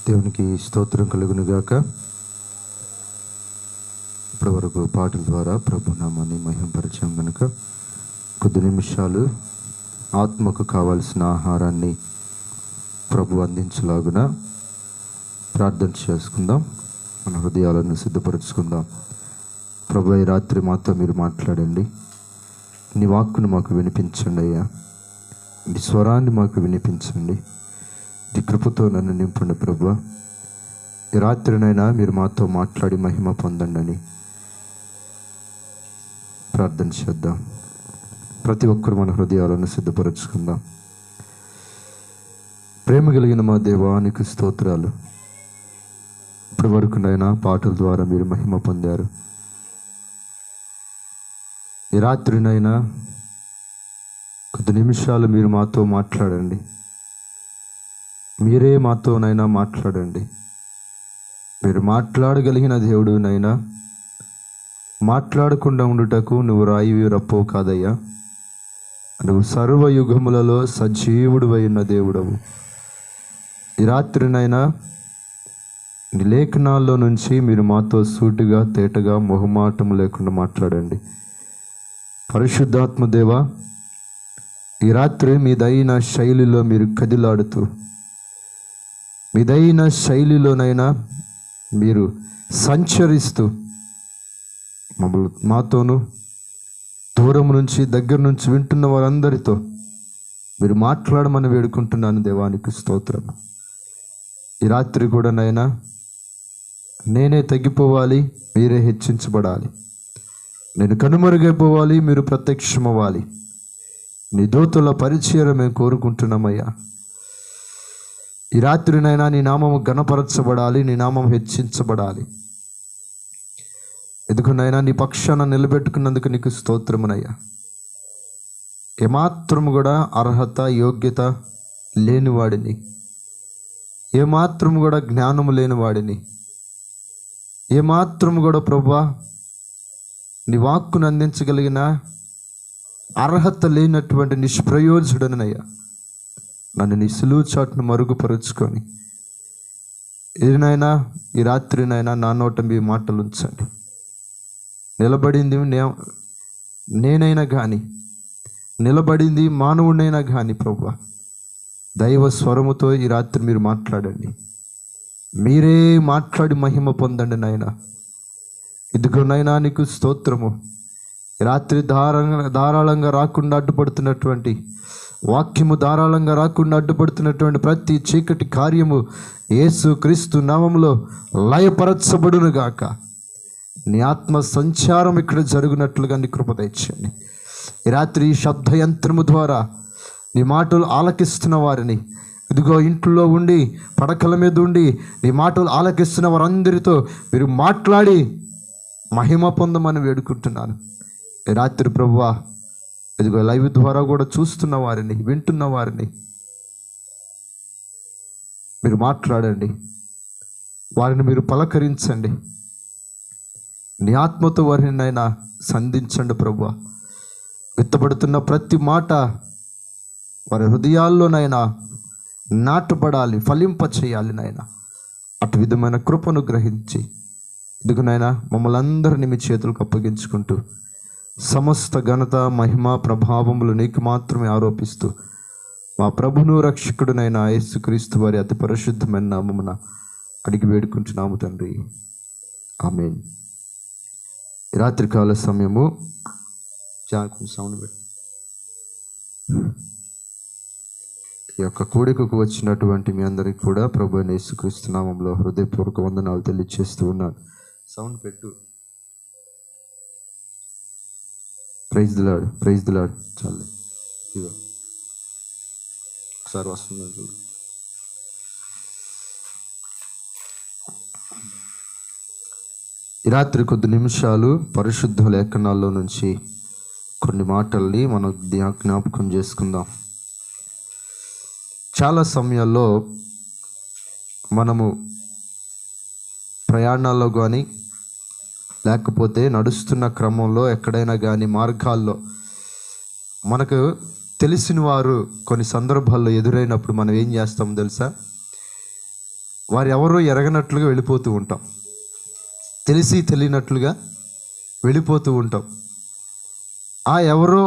దేవునికి స్తోత్రం కలుగును గాక. ఇప్పటి వరకు పాటల ద్వారా ప్రభు నామాన్ని మహింపరిచాం కనుక కొద్ది నిమిషాలు ఆత్మకు కావాల్సిన ఆహారాన్ని ప్రభు అందించలాగున ప్రార్థన చేసుకుందాం. మన హృదయాలను సిద్ధపరచుకుందాం. ప్రభు ఈ రాత్రి మాతో మీరు మాట్లాడండి. నీ వాక్కును మాకు వినిపించండి అయ్యా. నీ స్వరాన్ని మాకు వినిపించండి. నీ కృపతో నన్ను నింపండి ప్రభువా. ఈ రాత్రినైనా మీరు మాతో మాట్లాడి మహిమ పొందండి అని ప్రార్థన చేద్దాం. ప్రతి ఒక్కరు మన హృదయాలను సిద్ధపరచుకుందాం. ప్రేమ కలిగిన మా దేవానికి స్తోత్రాలు. ఇప్పటి వరకునైనా పాటల ద్వారా మీరు మహిమ పొందారు. ఈ రాత్రినైనా కొద్ది నిమిషాలు మీరు మాతో మాట్లాడండి. మీరే మాతోనైనా మాట్లాడండి. మీరు మాట్లాడగలిగిన దేవుడునైనా మాట్లాడకుండా ఉండుటకు నువ్వు రాయివి రప్పవు కాదయ్యా. నువ్వు సర్వయుగములలో సజీవుడు అయిన దేవుడవు. ఈ రాత్రినైనా నీ లేఖనాల్లో నుంచి మీరు మాతో సూటిగా తేటగా మొహమాటం లేకుండా మాట్లాడండి. పరిశుద్ధాత్మ దేవా, ఈ రాత్రి మీదైన శైలిలో మీరు కదిలాడుతూ మీదైన శైలిలోనైనా మీరు సంచరిస్తూ మమ్మల్ని మాతోనూ దూరం నుంచి దగ్గర నుంచి వింటున్న వారందరితో మీరు మాట్లాడమని వేడుకుంటున్నాను. దేవానికి స్తోత్రం. ఈ రాత్రి కూడా నైనా నేనే తగ్గిపోవాలి, మీరే హెచ్చించబడాలి. నేను కనుమరుగైపోవాలి, మీరు ప్రత్యక్షమవ్వాలి. నీ దూతల పరిచయం మేము కోరుకుంటున్నామయ్యా. ఈ రాత్రినైనా నీ నామము ఘనపరచబడాలి, నీ నామం హెచ్చించబడాలి. ఎందుకునైనా నీ పక్షాన నిలబెట్టుకున్నందుకు నీకు స్తోత్రమునయ్యా. ఏమాత్రము కూడా అర్హత యోగ్యత లేనివాడిని, ఏమాత్రము కూడా జ్ఞానము లేనివాడిని, ఏమాత్రము కూడా ప్రభువా నీ వాక్కును అందించగలిగిన అర్హత లేనటువంటి నిష్ప్రయోజుడనయ్యా. నన్ను నీ సులువు చాటును మరుగుపరుచుకొని ఏదైనా ఈ రాత్రినైనా నా నోట మీ మాటలు ఉంచండి. నిలబడింది నేనైనా కానీ, నిలబడింది మానవుడైనా కానీ ప్రభువా దైవ స్వరముతో ఈ రాత్రి మీరు మాట్లాడండి. మీరే మాట్లాడి మహిమ పొందండి నాయన. ఇదిగోనైనా నీకు స్తోత్రము. రాత్రి ధారాళంగా రాకుండా అడ్డుపడుతున్నటువంటి వాక్యము, ధారాళంగా రాకుండా అడ్డుపడుతున్నటువంటి ప్రతి చీకటి కార్యము యేసు క్రీస్తు నామములో లయపరచబడును గాక. నీ ఆత్మ సంచారం ఇక్కడ జరుగునట్లుగా నీ కృప దయచేయండి. ఈ రాత్రి శబ్ద యంత్రము ద్వారా నీ మాటలు ఆలకిస్తున్న వారిని, ఇదిగో ఇంట్లో ఉండి పడకల మీద ఉండి నీ మాటలు ఆలకిస్తున్న వారందరితో మీరు మాట్లాడి మహిమ పొందమని వేడుకుంటున్నాను. ఈ రాత్రి ప్రభువా ఇదిగో లైవ్ ద్వారా కూడా చూస్తున్న వారిని, వింటున్న వారిని మీరు మాట్లాడండి. వారిని మీరు పలకరించండి. నీ ఆత్మతో వారినైనా సంధించండి ప్రభువా. విత్తబడుతున్న ప్రతి మాట వారి హృదయాల్లోనైనా నాటుపడాలి, ఫలింప చేయాలి నాయన. అటు విధమైన కృపను గ్రహించి ఇదిగోనైనా మమ్మల్ని అందరినీ మీ చేతులకు అప్పగించుకుంటూ సమస్త ఘనత మహిమ ప్రభావములు నీకు మాత్రమే ఆరోపిస్తూ మా ప్రభును రక్షకుడునైన యేసుక్రీస్తు వారి అతి పరిశుద్ధమైన నామమున అడిగి వేడుకుంటున్నాము తండ్రి, ఆమేన్. ఈ రాత్రికాల సమయము సౌండ్ పెట్టి ఈ యొక్క కూడికకు వచ్చినటువంటి మీ అందరికీ కూడా ప్రభు అయిన యేసుక్రీస్తు నామములో హృదయపూర్వక వందనాలు తెలియజేస్తూ ఉన్నాను. సౌండ్ పెట్టు. Praise the lord, praise the lord. చాలు ఇదిగో ఒకసారి వస్తుంది చూడు. ఈ రాత్రి కొద్ది నిమిషాలు పరిశుద్ధ లేఖనాల్లో నుంచి కొన్ని మాటల్ని మనం జ్ఞాపకం చేసుకుందాం. చాలా సమయాల్లో మనము ప్రయాణాల్లో కానీ లేకపోతే నడుస్తున్న క్రమంలో ఎక్కడైనా కానీ మార్గాల్లో మనకు తెలిసిన వారు కొన్ని సందర్భాల్లో ఎదురైనప్పుడు మనం ఏం చేస్తాం తెలుసా? వారు ఎవరో ఎరగనట్లుగా వెళ్ళిపోతూ ఉంటాం, తెలిసి తెలియనట్లుగా వెళ్ళిపోతూ ఉంటాం, ఆ ఎవరో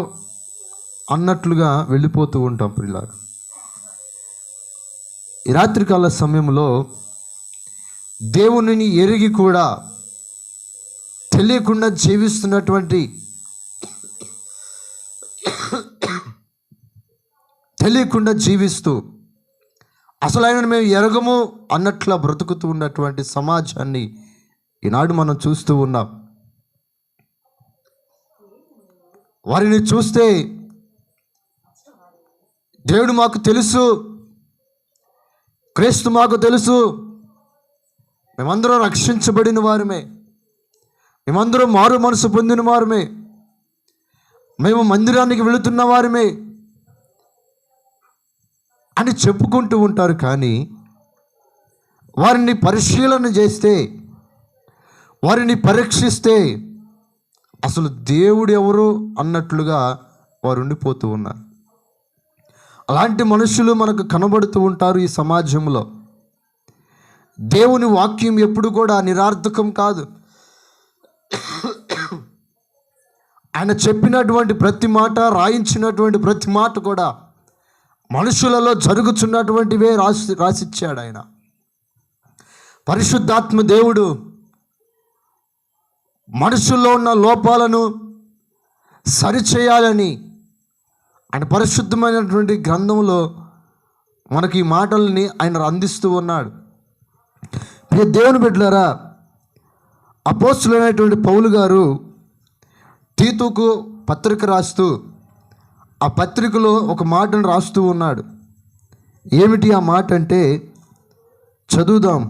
అన్నట్లుగా వెళ్ళిపోతూ ఉంటాం. పిల్లలు, ఈ రాత్రికాల సమయంలో దేవునిని ఎరిగి కూడా తెలియకుండా జీవిస్తున్నటువంటి, తెలియకుండా జీవిస్తూ అసలు ఆయన మేము ఎరగము అన్నట్లా బ్రతుకుతూ ఉన్నటువంటి సమాజాన్ని ఈనాడు మనం చూస్తూ ఉన్నాం. వారిని చూస్తే దేవుడు మాకు తెలుసు, క్రీస్తు మాకు తెలుసు, మేమందరం రక్షించబడిన వారమే, మేమందరం మారు మనసు పొందిన వారమే, మేము మందిరానికి వెళుతున్న వారమే అని చెప్పుకుంటూ ఉంటారు. కానీ వారిని పరిశీలన చేస్తే, వారిని పరీక్షిస్తే అసలు దేవుడు ఎవరు అన్నట్లుగా వారు ఉండిపోతూ ఉన్నారు. అలాంటి మనుషులు మనకు కనబడుతూ ఉంటారు ఈ సమాజంలో. దేవుని వాక్యం ఎప్పుడు కూడా నిరర్థకం కాదు. ఆయన చెప్పినటువంటి ప్రతి మాట, రాయించినటువంటి ప్రతి మాట కూడా మనుషులలో జరుగుతున్నటువంటివే రాసిచ్చాడు ఆయన. పరిశుద్ధాత్మ దేవుడు మనుషుల్లో ఉన్న లోపాలను సరిచేయాలని ఆయన పరిశుద్ధమైనటువంటి గ్రంథంలో మనకి ఈ మాటల్ని ఆయన అందిస్తూ ఉన్నాడు. ప్రియ దేవుని బిడ్డలారా, అపోస్తలుడైనటువంటి పౌలు గారు తీతుకు పత్రిక రాస్తూ ఆ పత్రికలో ఒక మాటను రాస్తూ ఉన్నాడు. ఏమిటి ఆ మాట అంటే చదువుదాం.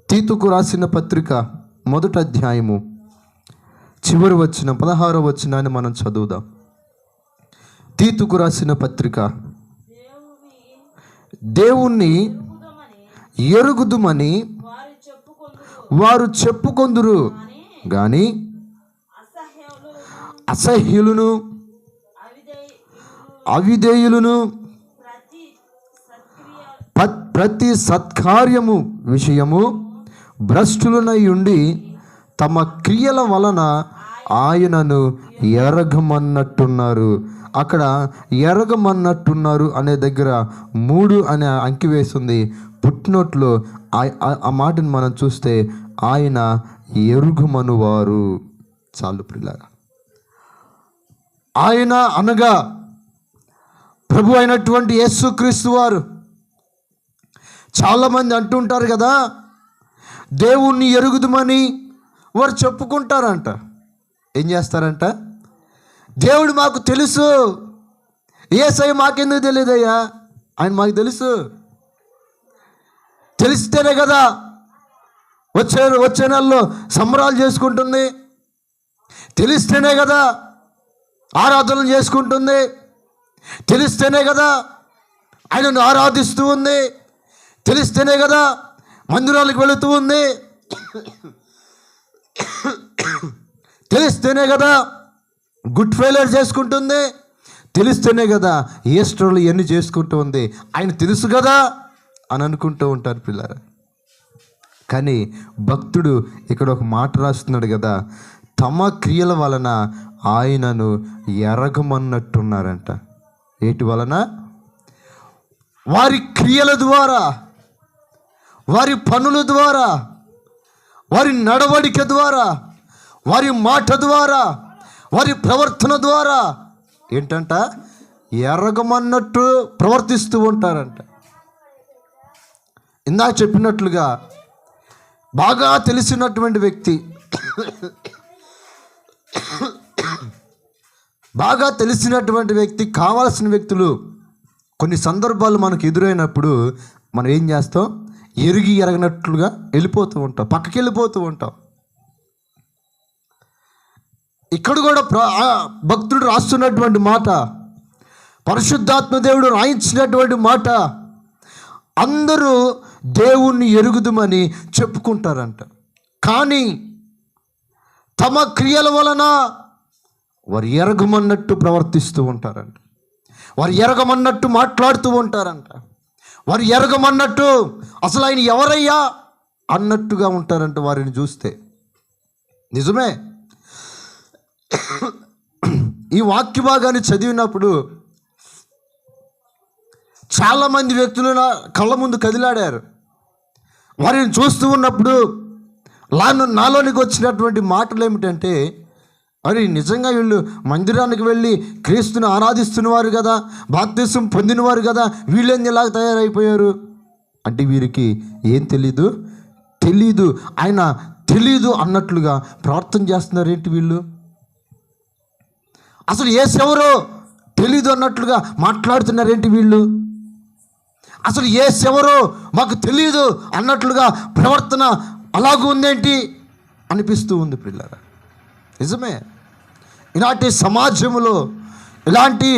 తీతుకు రాసిన పత్రిక 1వ అధ్యాయము చివరి వచనం 16వ వచనాన్ని మనం చదువుదాం. తీతుకు రాసిన పత్రిక, దేవుణ్ణి ఎరుగుదుమని వారు చెప్పుకొందురు గాని అసహ్యులను, అవిధేయులను, ప్రతి సత్కార్యము విషయము భ్రష్టులనై ఉండి తమ క్రియల వలన ఆయనను ఎరగమన్నట్టున్నారు. అక్కడ ఎరగమన్నట్టున్నారు అనే దగ్గర 3 అనే అంకి వేస్తుంది. పుట్టినోట్లో ఆ మాటను మనం చూస్తే ఆయన ఎరుగుమనువారు. చాలు ప్రియులారా, ఆయన అనగా ప్రభు అయినటువంటి యేసుక్రీస్తు వారు. చాలామంది అంటుంటారు కదా, దేవుణ్ణి ఎరుగుదుమని వారు చెప్పుకుంటారంట. ఏం చేస్తారంట? దేవుడు మాకు తెలుసు, యేసయ్య మాకెందుకు తెలియదయ్యా, ఆయన మాకు తెలుసు. తెలిస్తేనే కదా వచ్చే నెలలో సంబరాలు చేసుకుంటుంది, తెలిస్తేనే కదా ఆరాధనలు చేసుకుంటుంది, తెలిస్తేనే కదా ఆయనను ఆరాధిస్తూ ఉంది, తెలిస్తేనే కదా మందిరాలకు వెళుతూ ఉంది, తెలిస్తేనే కదా గుడ్ ఫెయిలర్ చేసుకుంటుంది, తెలిస్తేనే కదా ఈస్టర్లు ఇవన్నీ చేసుకుంటూ ఉంది. ఆయన తెలుసు కదా అని అనుకుంటూ ఉంటారు పిల్లలు. కానీ భక్తుడు ఇక్కడ ఒక మాట రాస్తున్నాడు కదా, తమ క్రియల వలన ఆయనను ఎరగమన్నట్టున్నారంట. ఏటి వలన? వారి క్రియల ద్వారా, వారి పనుల ద్వారా, వారి నడవడిక ద్వారా, వారి మాట ద్వారా, వారి ప్రవర్తన ద్వారా ఏంటంట? ఎరగమన్నట్టు ప్రవర్తిస్తూ ఉంటారంట. ఇందాక చెప్పినట్లుగా బాగా తెలిసినటువంటి వ్యక్తి, బాగా తెలిసినటువంటి వ్యక్తి, కావాల్సిన వ్యక్తులు కొన్ని సందర్భాలు మనకు ఎదురైనప్పుడు మనం ఏం చేస్తాం? ఎరగనట్లుగా వెళ్ళిపోతూ ఉంటాం, పక్కకి వెళ్ళిపోతూ ఉంటాం. ఇక్కడ కూడా భక్తుడు రాస్తున్నటువంటి మాట, పరిశుద్ధాత్మ దేవుడు రాయించినటువంటి మాట, అందరూ దేవుణ్ణి ఎరుగుదుమని చెప్పుకుంటారంట. కానీ తమ క్రియల వలన వారు ఎరగమన్నట్టు ప్రవర్తిస్తూ ఉంటారంట, వారు ఎరగమన్నట్టు మాట్లాడుతూ ఉంటారంట, వారు ఎరగమన్నట్టు, అసలు ఆయన ఎవరయ్యా అన్నట్టుగా ఉంటారంట వారిని చూస్తే. నిజమే. ఈ వాక్య భాగాన్ని చదివినప్పుడు చాలామంది వ్యక్తులు నా కళ్ళ ముందు కదిలాడారు. వారిని చూస్తూ ఉన్నప్పుడు నాలోనికి వచ్చినటువంటి మాటలు ఏమిటంటే, మరి నిజంగా వీళ్ళు మందిరానికి వెళ్ళి క్రీస్తుని ఆరాధిస్తున్నవారు కదా, బాప్తిసం పొందినవారు కదా, వీళ్ళేంది ఇలాగ తయారైపోయారు అంటే వీరికి ఏం తెలీదు ఆయన తెలీదు అన్నట్లుగా ప్రార్థన చేస్తున్నారు. ఏంటి వీళ్ళు? అసలు యేసు ఎవరో తెలీదు అన్నట్లుగా మాట్లాడుతున్నారేంటి వీళ్ళు? అసలు యేసు ఎవరో మాకు తెలియదు అన్నట్లుగా ప్రవర్తన అలాగూ ఉందేంటి అనిపిస్తూ ఉంది పిల్లరా. నిజమే, ఇలాంటి సమాజంలో ఇలాంటి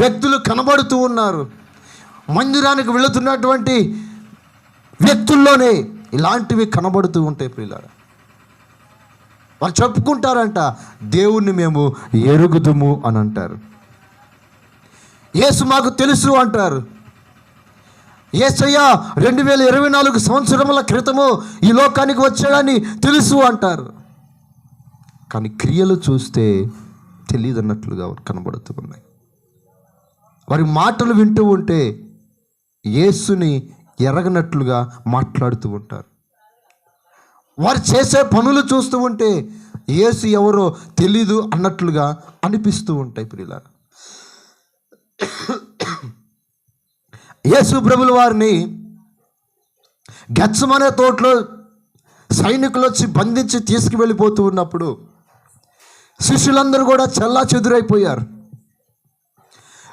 వ్యక్తులు కనబడుతూ ఉన్నారు. మందిరానికి వెళుతున్నటువంటి వ్యక్తుల్లోనే ఇలాంటివి కనబడుతూ ఉంటాయి పిల్లరా. వాళ్ళు చెప్పుకుంటారంట, దేవుణ్ణి మేము ఎరుగుదుము అని అంటారు. యేసు మాకు తెలుసు అంటారు. యేసయ్య 2024 సంవత్సరముల క్రితము ఈ లోకానికి వచ్చాడని తెలుసు అంటారు. కానీ క్రియలు చూస్తే తెలియదు అన్నట్లుగా కనబడుతూ ఉన్నాయి. వారి మాటలు వింటూ ఉంటే యేసుని ఎరగనట్లుగా మాట్లాడుతూ ఉంటారు. వారు చేసే పనులు చూస్తూ ఉంటే యేసు ఎవరో తెలీదు అన్నట్లుగా అనిపిస్తూ ఉంటాయి ప్రియులారా. యేసు ప్రభుల వారిని గెత్సెమనే తోటలో సైనికులు వచ్చి బంధించి తీసుకువెళ్ళిపోతూ ఉన్నప్పుడు శిష్యులందరూ కూడా చెల్లా చెదురైపోయారు.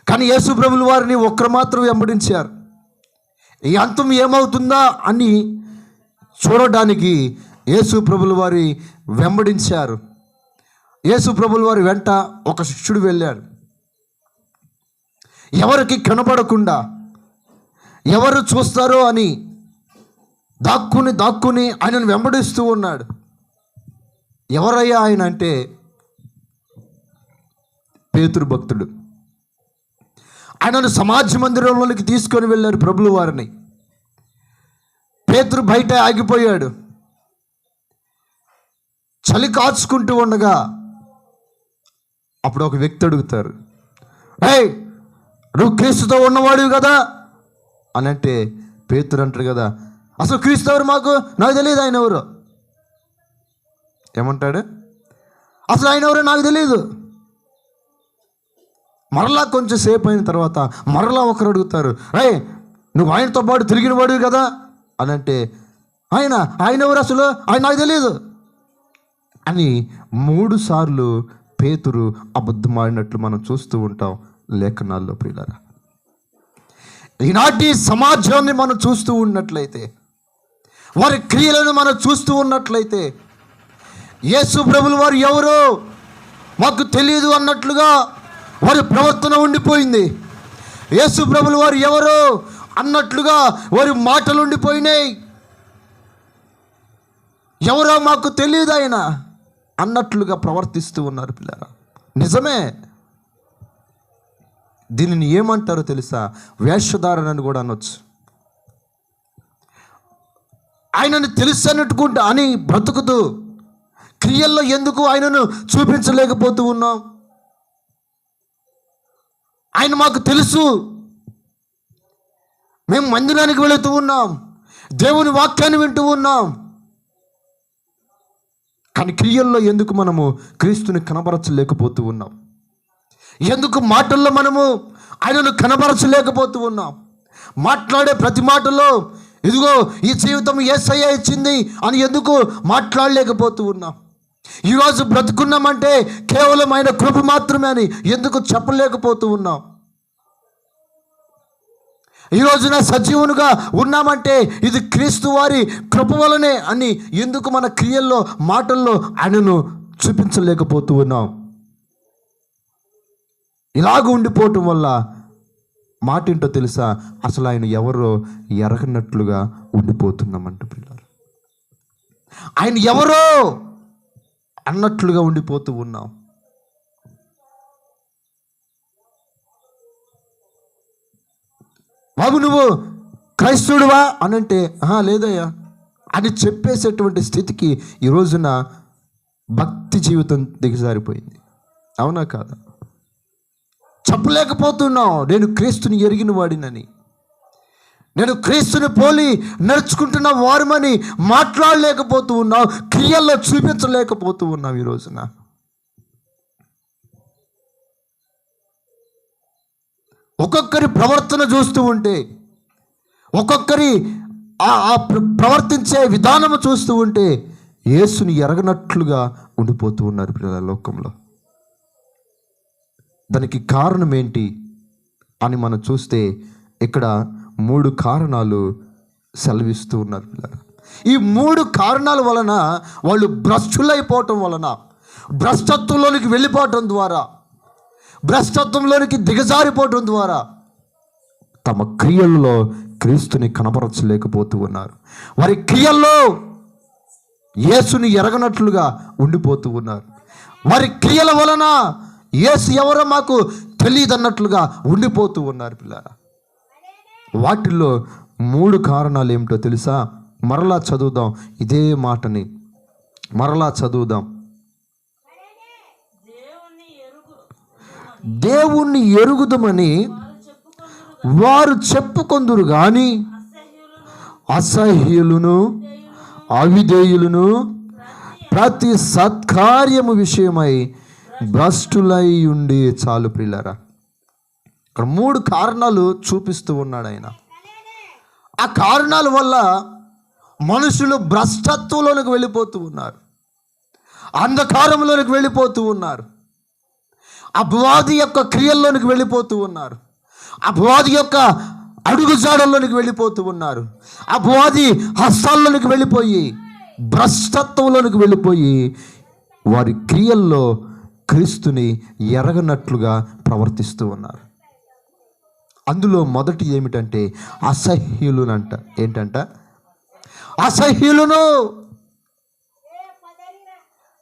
కానీ యేసు ప్రభుల వారిని ఒక్కరు మాత్రం వెంబడించారు. ఈ అంతం ఏమవుతుందా అని చూడడానికి యేసు ప్రభుల వారి వెంబడించారు. యేసు ప్రభుల వారి వెంట ఒక శిష్యుడు వెళ్ళాడు. ఎవరికి కనపడకుండా, ఎవరు చూస్తారో అని దాక్కుని ఆయనను వెంబడిస్తూ ఉన్నాడు. ఎవరయ్యా ఆయన అంటే పేతురు భక్తుడు. ఆయనను సమాజ మందిరంలోనికి తీసుకొని వెళ్ళారు ప్రభుల వారిని. పేతురు బయట ఆగిపోయాడు. చలి కాచుకుంటూ ఉండగా అప్పుడు ఒక వ్యక్తి అడుగుతారు, ఏయ్ నువ్వు క్రీస్తుతో ఉన్నవాడివి కదా అని అంటే పేతురు అంటారు కదా, అసలు క్రీస్తు ఎవరు నాకు తెలియదు, ఆయన ఎవరు. ఏమంటాడు? అసలు ఆయన ఎవరో నాకు తెలియదు. మరలా కొంచెం సేపు అయిన తర్వాత మరలా ఒకరు అడుగుతారు, ఏయ్ నువ్వు ఆయనతో పాటు తిరిగిన వాడివి కదా అని అంటే ఆయన ఎవరు అసలు, ఆయన నాకు తెలియదు అని 3 సార్లు పేతురు అబద్ధం ఆడినట్లు మనం చూస్తూ ఉంటాం లేఖనాల్లో ప్రియులారా. ఈనాటి సమాజాన్ని మనం చూస్తూ ఉన్నట్లయితే, వారి క్రియలను మనం చూస్తూ ఉన్నట్లయితే యేసు ప్రభులు వారు ఎవరో మాకు తెలియదు అన్నట్లుగా వారి ప్రవర్తన ఉండిపోయింది. యేసు ప్రభులు వారు ఎవరో అన్నట్లుగా వారి మాటలు ఉండిపోయినాయి. ఎవరో మాకు తెలియదు ఆయన అన్నట్లుగా ప్రవర్తిస్తూ ఉన్నారు పిల్లరా. నిజమే, దీనిని ఏమంటారో తెలుసా? వేషధారణ అని కూడా అనొచ్చు. ఆయనను తెలుసన్నట్టుకుంటా అని బ్రతుకుతూ క్రియల్లో ఎందుకు ఆయనను చూపించలేకపోతూ ఉన్నాం? ఆయన మాకు తెలుసు, మేము మందిరానికి వెళుతూ ఉన్నాం, దేవుని వాక్యాన్ని వింటూ ఉన్నాం, కానీ క్రియల్లో ఎందుకు మనము క్రీస్తుని కనబరచలేకపోతూ ఉన్నాం? ఎందుకు మాటల్లో మనము ఆయనను కనబరచలేకపోతూ ఉన్నాం? మాట్లాడే ప్రతి మాటలో ఇదిగో ఈ జీవితం యేసయ్య ఇచ్చింది అని ఎందుకు మాట్లాడలేకపోతూ ఉన్నాం? ఈరోజు బ్రతుకున్నామంటే కేవలం ఆయన కృప మాత్రమే అని ఎందుకు చెప్పలేకపోతూ ఉన్నాం? ఈ రోజున సజీవునిగా ఉన్నామంటే ఇది క్రీస్తు వారి కృప వలనే అని ఎందుకు మన క్రియల్లో మాటల్లో ఆయనను చూపించలేకపోతూ ఉన్నాం? ఇలాగ ఉండిపోవటం వల్ల మాట ఏంటో తెలుసా? అసలు ఆయన ఎవరో ఎరగనట్లుగా ఉండిపోతున్నామంట పిల్లలు. ఆయన ఎవరో అన్నట్లుగా ఉండిపోతూ ఉన్నాం. బాబు నువ్వు క్రైస్తవుడువా అని అంటే లేదయ్యా అని చెప్పేసేటువంటి స్థితికి ఈ రోజున భక్తి జీవితం దిగజారిపోయింది. అవునా కాదా? చెప్పలేకపోతున్నావు నేను క్రీస్తుని ఎరిగిన వాడినని, నేను క్రీస్తుని పోలి నడుచుకుంటున్న వారమని మాట్లాడలేకపోతూ ఉన్నావు, క్రియల్లో చూపించలేకపోతూ ఉన్నావు. ఈ రోజున ఒక్కొక్కరి ప్రవర్తన చూస్తూ ఉంటే, ఒక్కొక్కరి ఆ ప్రవర్తించే విధానము చూస్తూ ఉంటే యేసుని ఎరగనట్లుగా ఉండిపోతూ ఉన్నారు పిల్లల లోకంలో. దానికి కారణం ఏంటి అని మనం చూస్తే ఇక్కడ 3 కారణాలు సెలవిస్తూ ఉన్నారు పిల్లలు. ఈ 3 కారణాల వలన వాళ్ళు భ్రష్టులైపోవటం వలన, భ్రష్టత్వంలోనికి వెళ్ళిపోవటం ద్వారా, భ్రష్టత్వంలోనికి దిగజారిపోవటం ద్వారా తమ క్రియల్లో క్రీస్తుని కనపరచలేకపోతూ ఉన్నారు. వారి క్రియల్లో యేసుని ఎరగనట్లుగా ఉండిపోతూ ఉన్నారు. వారి క్రియల వలన యేసు ఎవరో మాకు తెలియదన్నట్లుగా ఉండిపోతూ ఉన్నారు పిల్లలు. వాటిల్లో 3 కారణాలు ఏమిటో తెలుసా? మరలా చదువుదాం, ఇదే మాటని మరలా చదువుదాం. దేవుణ్ణి ఎరుగుదమని వారు చెప్పుకొందురు గాని అసహ్యులను అవిధేయులను ప్రతి సత్కార్యము విషయమై భ్రష్టులై ఉండి చాలు ప్రియులారా. ఇక్కడ 3 కారణాలు చూపిస్తూ ఉన్నాడు ఆయన. ఆ కారణాల వల్ల మనుషులు భ్రష్టత్వంలోనికి వెళ్ళిపోతూ ఉన్నారు, అంధకారంలోనికి వెళ్ళిపోతూ ఉన్నారు, అపవాది యొక్క క్రియల్లోనికి వెళ్ళిపోతూ ఉన్నారు, అపవాది యొక్క అడుగుజాడల్లోనికి వెళ్ళిపోతూ ఉన్నారు, అపవాది హస్తాల్లోనికి వెళ్ళిపోయి భ్రష్టత్వంలోనికి వెళ్ళిపోయి వారి క్రియల్లో క్రీస్తుని ఎరగనట్లుగా ప్రవర్తిస్తూ ఉన్నారు. అందులో మొదటి ఏమిటంటే అసహ్యులునంట. ఏంటంట? అసహ్యులను.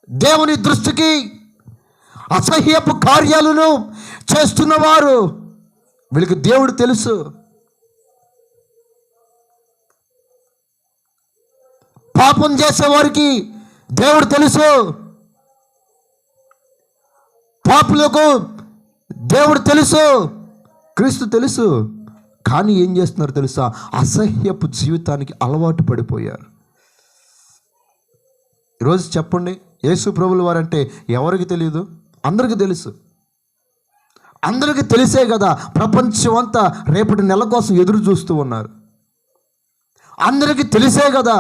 దేవుని దృష్టికి అసహ్యపు కార్యాలను చేస్తున్నవారు, వీళ్ళకి దేవుడు తెలుసు. పాపం చేసేవారికి దేవుడు తెలుసు, పాపులకు దేవుడు తెలుసు, క్రీస్తు తెలుసు. కానీ ఏం చేస్తున్నారు తెలుసా? అసహ్యపు జీవితానికి అలవాటు పడిపోయారు. ఈరోజు చెప్పండి, యేసు ప్రభువుల వారంటే ఎవరికి తెలియదు? అందరికీ తెలుసు. అందరికీ తెలిసే కదా ప్రపంచం అంతా రేపటి నెల కోసం ఎదురు చూస్తూ ఉన్నారు. అందరికీ తెలిసే కదా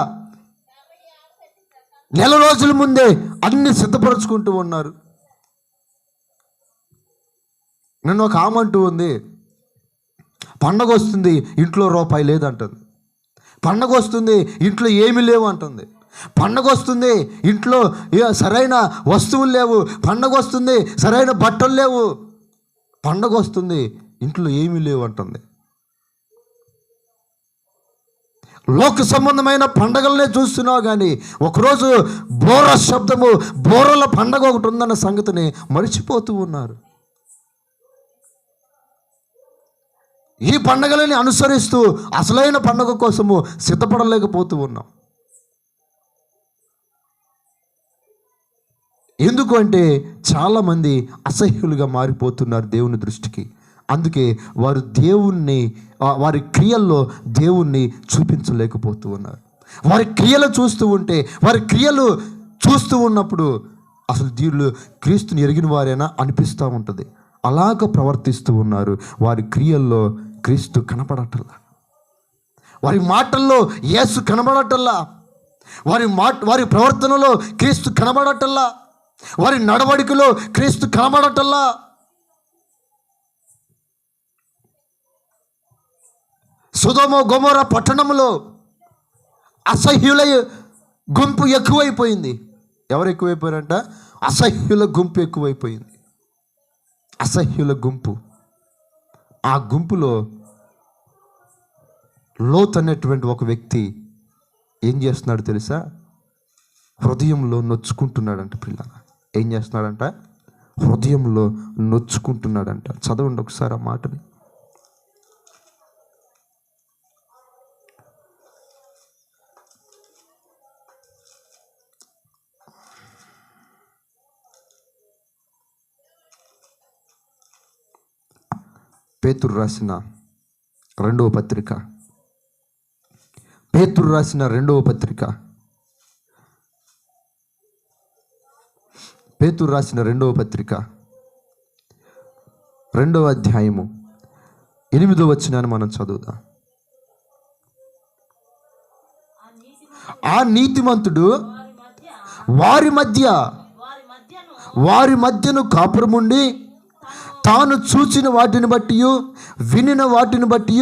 నెల రోజుల ముందే అన్ని సిద్ధపరచుకుంటూ ఉన్నారు. నేను ఒక ఆమంటూ ఉంది, పండగ వస్తుంది ఇంట్లో రూపాయి లేదంటుంది, పండగ వస్తుంది ఇంట్లో ఏమీ లేవు అంటుంది, పండగ వస్తుంది ఇంట్లో సరైన వస్తువులు లేవు, పండగ వస్తుంది సరైన బట్టలు లేవు, పండగ వస్తుంది ఇంట్లో ఏమీ లేవు అంటుంది. లోక సంబంధమైన పండగలనే చూస్తున్నావు కానీ ఒకరోజు బోర శబ్దము, బోరల పండగ ఒకటి ఉందన్న సంగతిని మర్చిపోతూ ఉన్నారు. ఈ పండగలని అనుసరిస్తూ అసలైన పండగ కోసము సిద్ధపడలేకపోతూ ఉన్నాం. ఎందుకు అంటే చాలామంది అసహ్యులుగా మారిపోతున్నారు దేవుని దృష్టికి. అందుకే వారు దేవుణ్ణి, వారి క్రియల్లో దేవుణ్ణి చూపించలేకపోతూ ఉన్నారు. వారి క్రియలు చూస్తూ ఉంటే, వారి క్రియలు చూస్తూ ఉన్నప్పుడు అసలు దీనిలో క్రీస్తుని ఎరిగిన వారేనా అనిపిస్తూ ఉంటుంది. అలాగ ప్రవర్తిస్తూ ఉన్నారు. వారి క్రియల్లో క్రీస్తు కనపడటల్లా, వారి మాటల్లో యేసు కనబడటల్లా, వారి ప్రవర్తనలో క్రీస్తు కనబడటల్లా, వారి నడవడికలో క్రీస్తు కనబడటల్లా. సొదొమ గొమొర్రా పట్టణంలో అసహ్యుల గుంపు ఎక్కువైపోయింది. ఎవరు ఎక్కువైపోయారంట? అసహ్యుల గుంపు ఎక్కువైపోయింది. అసహ్యుల గుంపు. ఆ గుంపులో లోతు అనేటువంటి ఒక వ్యక్తి ఏం చేస్తున్నాడు తెలుసా? హృదయంలో నొచ్చుకుంటున్నాడంట. పిల్లల ఏం చేస్తున్నాడంట? హృదయంలో నొచ్చుకుంటున్నాడంట. చదవండి ఒకసారి ఆ మాటని. పేతురు రాసిన రెండవ పత్రిక, పేతురు రాసిన రెండవ పత్రిక, పేతురు రాసిన రెండవ పత్రిక 2వ అధ్యాయము 8వ వచనాన్ని మనం చదువుదాం. ఆ నీతిమంతుడు వారి మధ్యను కాపురముండి తాను చూచిన వాటిని బట్టి వినిన వాటిని బట్టి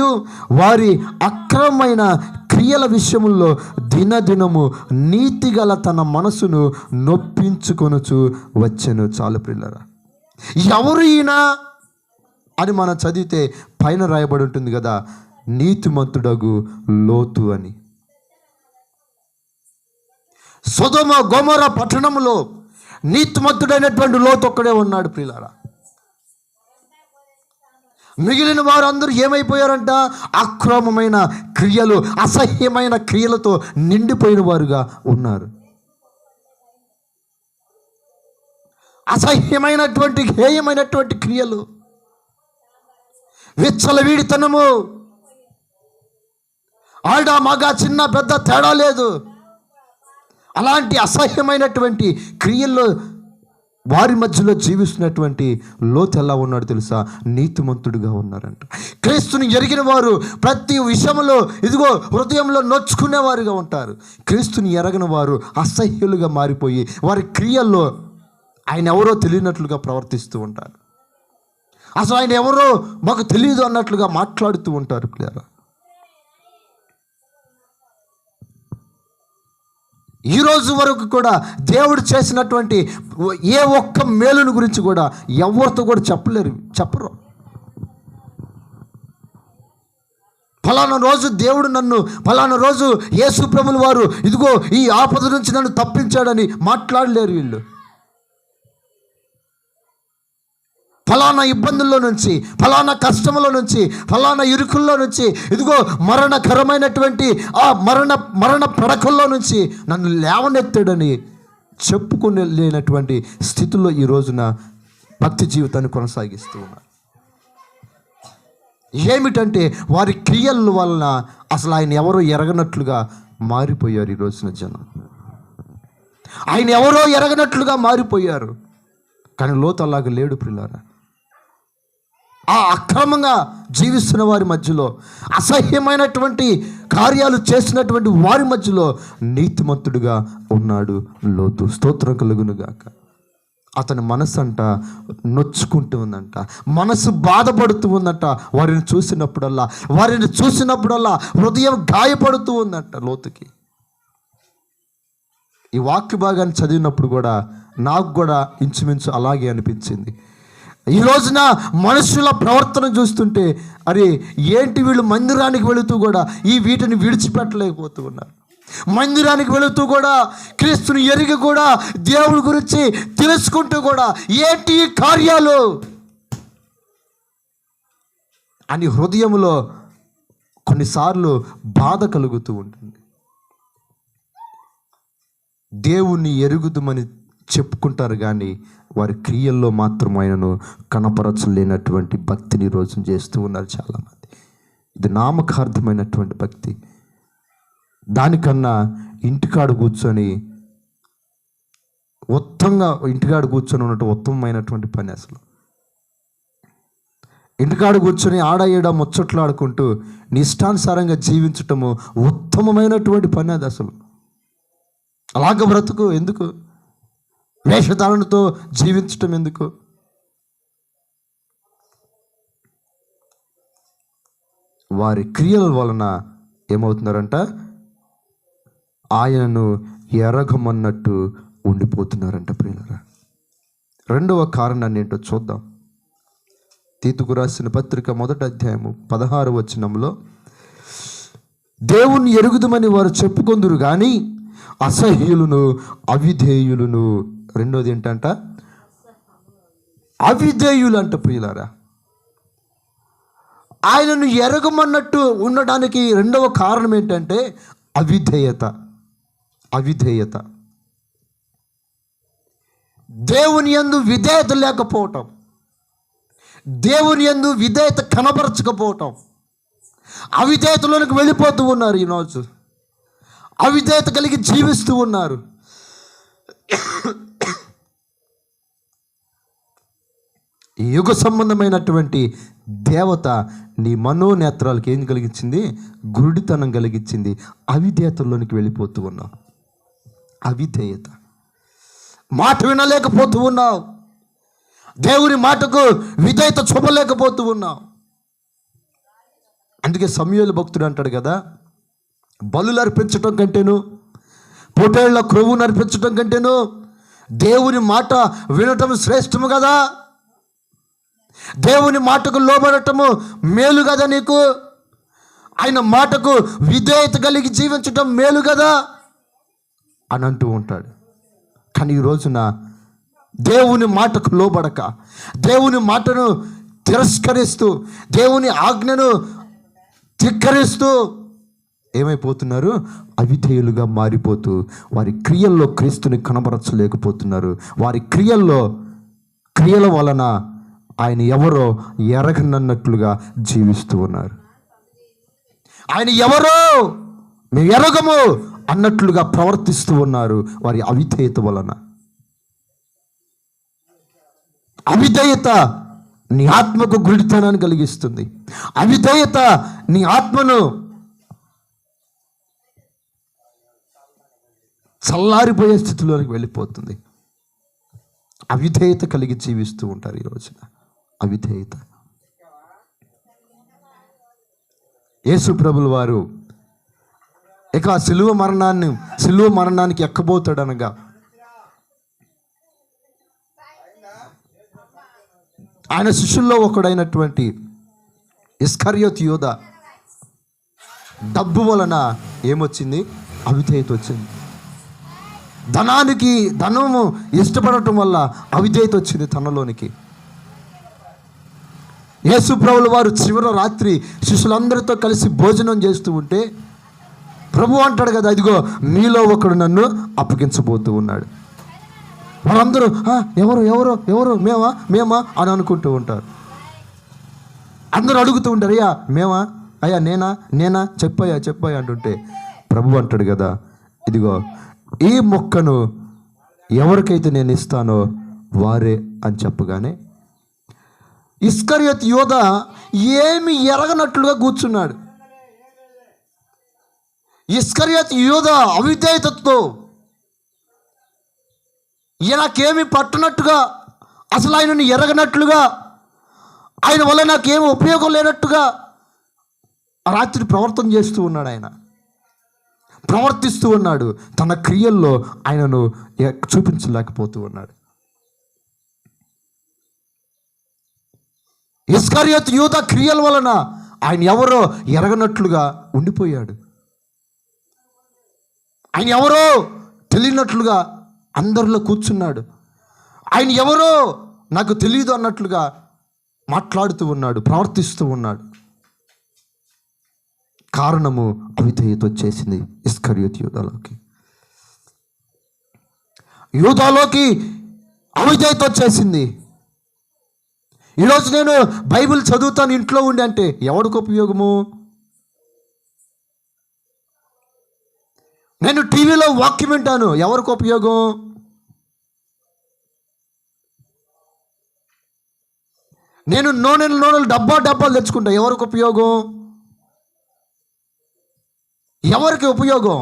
వారి అక్రమమైన క్రియల విషయముల్లో దినదినము నీతిగల తన మనసును నొప్పించుకొనుచు వచ్చెను. చాలు ప్రియులారా, ఎవరు ఈయన అని మనం చదివితే పైన రాయబడి ఉంటుంది కదా, నీతిమంతుడగు లోతు అని. సొదొమ గొమొర పట్టణంలో నీతిమంతుడైనటువంటి లోతు ఒక్కడే ఉన్నాడు ప్రియులారా. మిగిలిన వారందరూ ఏమైపోయారంట? అక్రమమైన క్రియలు, అసహ్యమైన క్రియలతో నిండిపోయిన వారుగా ఉన్నారు. అసహ్యమైనటువంటి హేయమైనటువంటి క్రియలు, విచ్చలవిడితనము, ఆడ మగ చిన్న పెద్ద తేడా లేదు. అలాంటి అసహ్యమైనటువంటి క్రియల్లో వారి మధ్యలో జీవిస్తున్నటువంటి లోతు ఎలా ఉన్నాడు తెలుసా? నీతిమంతుడుగా ఉన్నారంట. క్రీస్తుని ఎరిగిన వారు ప్రతి విషయంలో ఇదిగో హృదయంలో నొచ్చుకునేవారుగా ఉంటారు. క్రీస్తుని ఎరగని వారు అసహ్యులుగా మారిపోయి వారి క్రియల్లో ఆయన ఎవరో తెలియనట్లుగా ప్రవర్తిస్తూ ఉంటారు. అసలు ఆయన ఎవరో మాకు తెలియదు అన్నట్లుగా మాట్లాడుతూ ఉంటారు ప్రియులారా. ఈ రోజు వరకు కూడా దేవుడు చేసినటువంటి ఏ ఒక్క మేలుని గురించి కూడా ఎవరితో కూడా చెప్పరు. ఫలానా రోజు దేవుడు నన్ను, ఫలానా రోజు యేసు ప్రభువుల వారు ఇదిగో ఈ ఆపద నుంచి నన్ను తప్పించాడని మాట్లాడలేరు వీళ్ళు. ఫలానా ఇబ్బందుల్లో నుంచి, ఫలానా కష్టంలో నుంచి, ఫలానా ఇరుకుల్లో నుంచి, ఇదిగో మరణకరమైనటువంటి ఆ మరణ పడకల్లో నుంచి నన్ను లేవనెత్తాడని చెప్పుకునే లేనటువంటి స్థితిలో ఈ రోజున భక్తి జీవితాన్ని కొనసాగిస్తూ ఉన్నారు. ఏమిటంటే వారి క్రియల వలన అసలు ఆయన ఎవరో ఎరగనట్లుగా మారిపోయారు. ఈ రోజున జనం ఆయన ఎవరో ఎరగనట్లుగా మారిపోయారు. కానీ లోతు అలాగా లేడు ప్రియులారా. ఆ అక్రమంగా జీవిస్తున్న వారి మధ్యలో, అసహ్యమైనటువంటి కార్యాలు చేసినటువంటి వారి మధ్యలో నీతిమంతుడుగా ఉన్నాడు లోతు. స్తోత్రం కలుగును గాక. అతని మనసు అంట నొచ్చుకుంటూ ఉందంట, మనసు బాధపడుతూ ఉందంట. వారిని చూసినప్పుడల్లా హృదయం గాయపడుతూ ఉందంట లోతుకి. ఈ వాక్య భాగాన్ని చదివినప్పుడు కూడా నాకు కూడా ఇంచుమించు అలాగే అనిపించింది. ఈ రోజున మనుషుల ప్రవర్తన చూస్తుంటే అరే ఏంటి వీళ్ళు మందిరానికి వెళుతూ కూడా వీటిని విడిచిపెట్టలేకపోతూ ఉన్నారు. మందిరానికి వెళుతూ కూడా, క్రీస్తుని ఎరిగి కూడా, దేవుడి గురించి తెలుసుకుంటూ కూడా ఏంటి ఈ కార్యాలు అని హృదయంలో కొన్నిసార్లు బాధ కలుగుతూ ఉంటుంది. దేవుణ్ణి ఎరుగుదమని చెప్పుకుంటారు కానీ వారి క్రియల్లో మాత్రం ఆయనను కనపరచలేనటువంటి భక్తిని రోజు చేస్తూ ఉన్నారు చాలామంది. ఇది నామకార్థమైనటువంటి భక్తి. దానికన్నా ఇంటికాడ కూర్చొని ఉన్నట్టు ఉత్తమమైనటువంటి పని. అసలు ఇంటికాడ కూర్చొని ఆడ ముచ్చట్లు ఆడుకుంటూ నీ ఇష్టానుసారంగా జీవించటము ఉత్తమమైనటువంటి పని అది. అసలు అలాగ బ్రతుకు ఎందుకు? వేషధారణతో జీవించటం ఎందుకు? వారి క్రియల వలన ఏమవుతున్నారంట? ఆయనను ఎరగమన్నట్టు ఉండిపోతున్నారంట ప్రియులారా. రెండవ కారణాన్ని ఏంటో చూద్దాం. తీతుకు రాసిన పత్రిక 1వ అధ్యాయము 16వ వచనంలో, దేవుణ్ణి ఎరుగుదమని వారు చెప్పుకొందురు కానీ అసహ్యులను అవిధేయులను. రెండోది ఏంటంట? అవిధేయులు అంట ప్రియులారా. ఆయనను ఎరగమన్నట్టు ఉండడానికి రెండవ కారణం ఏంటంటే అవిధేయత. దేవుని యందు విధేయత లేకపోవటం, దేవుని యందు విధేయత కనబరచకపోవటం, అవిధేయతలోనికి వెళ్ళిపోతూ ఉన్నారు. ఈరోజు అవిధేయత కలిగి జీవిస్తూ ఉన్నారు. ఈ యుగ సంబంధమైనటువంటి దేవత నీ మనోనేత్రాలకు ఏం కలిగించింది? గురుడితనం కలిగించింది. అవిధేయతలోనికి వెళ్ళిపోతూ ఉన్నావు. అవిధేయత, మాట వినలేకపోతూ ఉన్నావు. దేవుని మాటకు విధేయత చూపలేకపోతూ ఉన్నావు. అందుకే సమూయేలు భక్తుడు అంటాడు కదా, బలులు అర్పించటం కంటేను, పొటేళ్ల క్రొవ్వును అర్పించటం కంటేను దేవుని మాట వినటం శ్రేష్టము కదా. దేవుని మాటకు లోబడటము మేలు కదా నీకు. ఆయన మాటకు విధేయత కలిగి జీవించటం మేలు కదా అని అంటూ ఉంటాడు. కానీ ఈ రోజున దేవుని మాటకు లోబడక, దేవుని మాటను తిరస్కరిస్తూ, దేవుని ఆజ్ఞను ధిక్కరిస్తూ ఏమైపోతున్నారు? అవిధేయులుగా మారిపోతూ వారి క్రియల్లో క్రీస్తుని కనబరచలేకపోతున్నారు. వారి క్రియల వలన ఆయన ఎవరో ఎరగనన్నట్లుగా జీవిస్తూ ఉన్నారు. ఆయన ఎవరో మేము ఎరగము అన్నట్లుగా ప్రవర్తిస్తూ ఉన్నారు వారి అవిధేయత వలన. అవిధేయత నీ ఆత్మకు గుడితనాన్ని కలిగిస్తుంది. అవిధేయత నీ ఆత్మను చల్లారిపోయే స్థితిలోకి వెళ్ళిపోతుంది. అవిధేయత కలిగి జీవిస్తూ ఉంటారు ఈ రోజున. అవిధేయత. యేసు ప్రభుల వారు ఇక సిలువ మరణానికి ఎక్కబోతాడనగా ఆయన శిష్యుల్లో ఒకడైనటువంటి ఇస్కరియోతు యూద డబ్బు వలన ఏమొచ్చింది? అవిధేయత వచ్చింది. ధనము ఇష్టపడటం వల్ల అవిధేయత వచ్చింది తనలోనికి. యేసు ప్రభుల వారు చివరి రాత్రి శిష్యులందరితో కలిసి భోజనం చేస్తూ ఉంటే ప్రభు అంటాడు కదా, ఇదిగో మీలో ఒకడు నన్ను అప్పగించబోతూ ఉన్నాడు. వాళ్ళందరూ ఎవరు ఎవరు ఎవరు మేమా అని అనుకుంటూ ఉంటారు. అందరూ అడుగుతూ ఉంటారు, అయ్యా నేనా చెప్పయ్యా అంటుంటే ప్రభు అంటాడు కదా, ఇదిగో ఈ మొక్కను ఎవరికైతే నేను ఇస్తానో వారే అని చెప్పగానే ఇస్కరియోతు యూద ఏమి ఎరగనట్లుగా కూర్చున్నాడు. ఇస్కరియోతు యూద అవిధేయతతో నాకేమి పట్టనట్టుగా, అసలు ఆయనను ఎరగనట్లుగా, ఆయన వల్ల నాకేమి ఉపయోగం లేనట్టుగా రాత్రి ప్రవర్తన చేస్తూ ఉన్నాడు. ఆయన ప్రవర్తిస్తూ ఉన్నాడు. తన క్రియల్లో ఆయనను చూపించలేకపోతూ ఉన్నాడు. ఇస్కరియోతు యూద క్రియల వలన ఆయన ఎవరో ఎరగనట్లుగా ఉండిపోయాడు. ఆయన ఎవరో తెలియనట్లుగా అందరిలో కూర్చున్నాడు. ఆయన ఎవరో నాకు తెలియదు అన్నట్లుగా మాట్లాడుతూ ఉన్నాడు, ప్రవర్తిస్తూ ఉన్నాడు. కారణము అవిధేయత వచ్చేసింది ఇస్కరియోతు యూదాలోకి అవిధేయత వచ్చేసింది. ఈరోజు నేను బైబిల్ చదువుతాను ఇంట్లో ఉండి అంటే ఎవరికి ఉపయోగము? నేను టీవీలో వాక్యం వింటాను, ఎవరికి ఉపయోగం? నేను నూనెలు డబ్బాలు తెచ్చుకుంటా, ఎవరికి ఉపయోగం? ఎవరికి ఉపయోగం?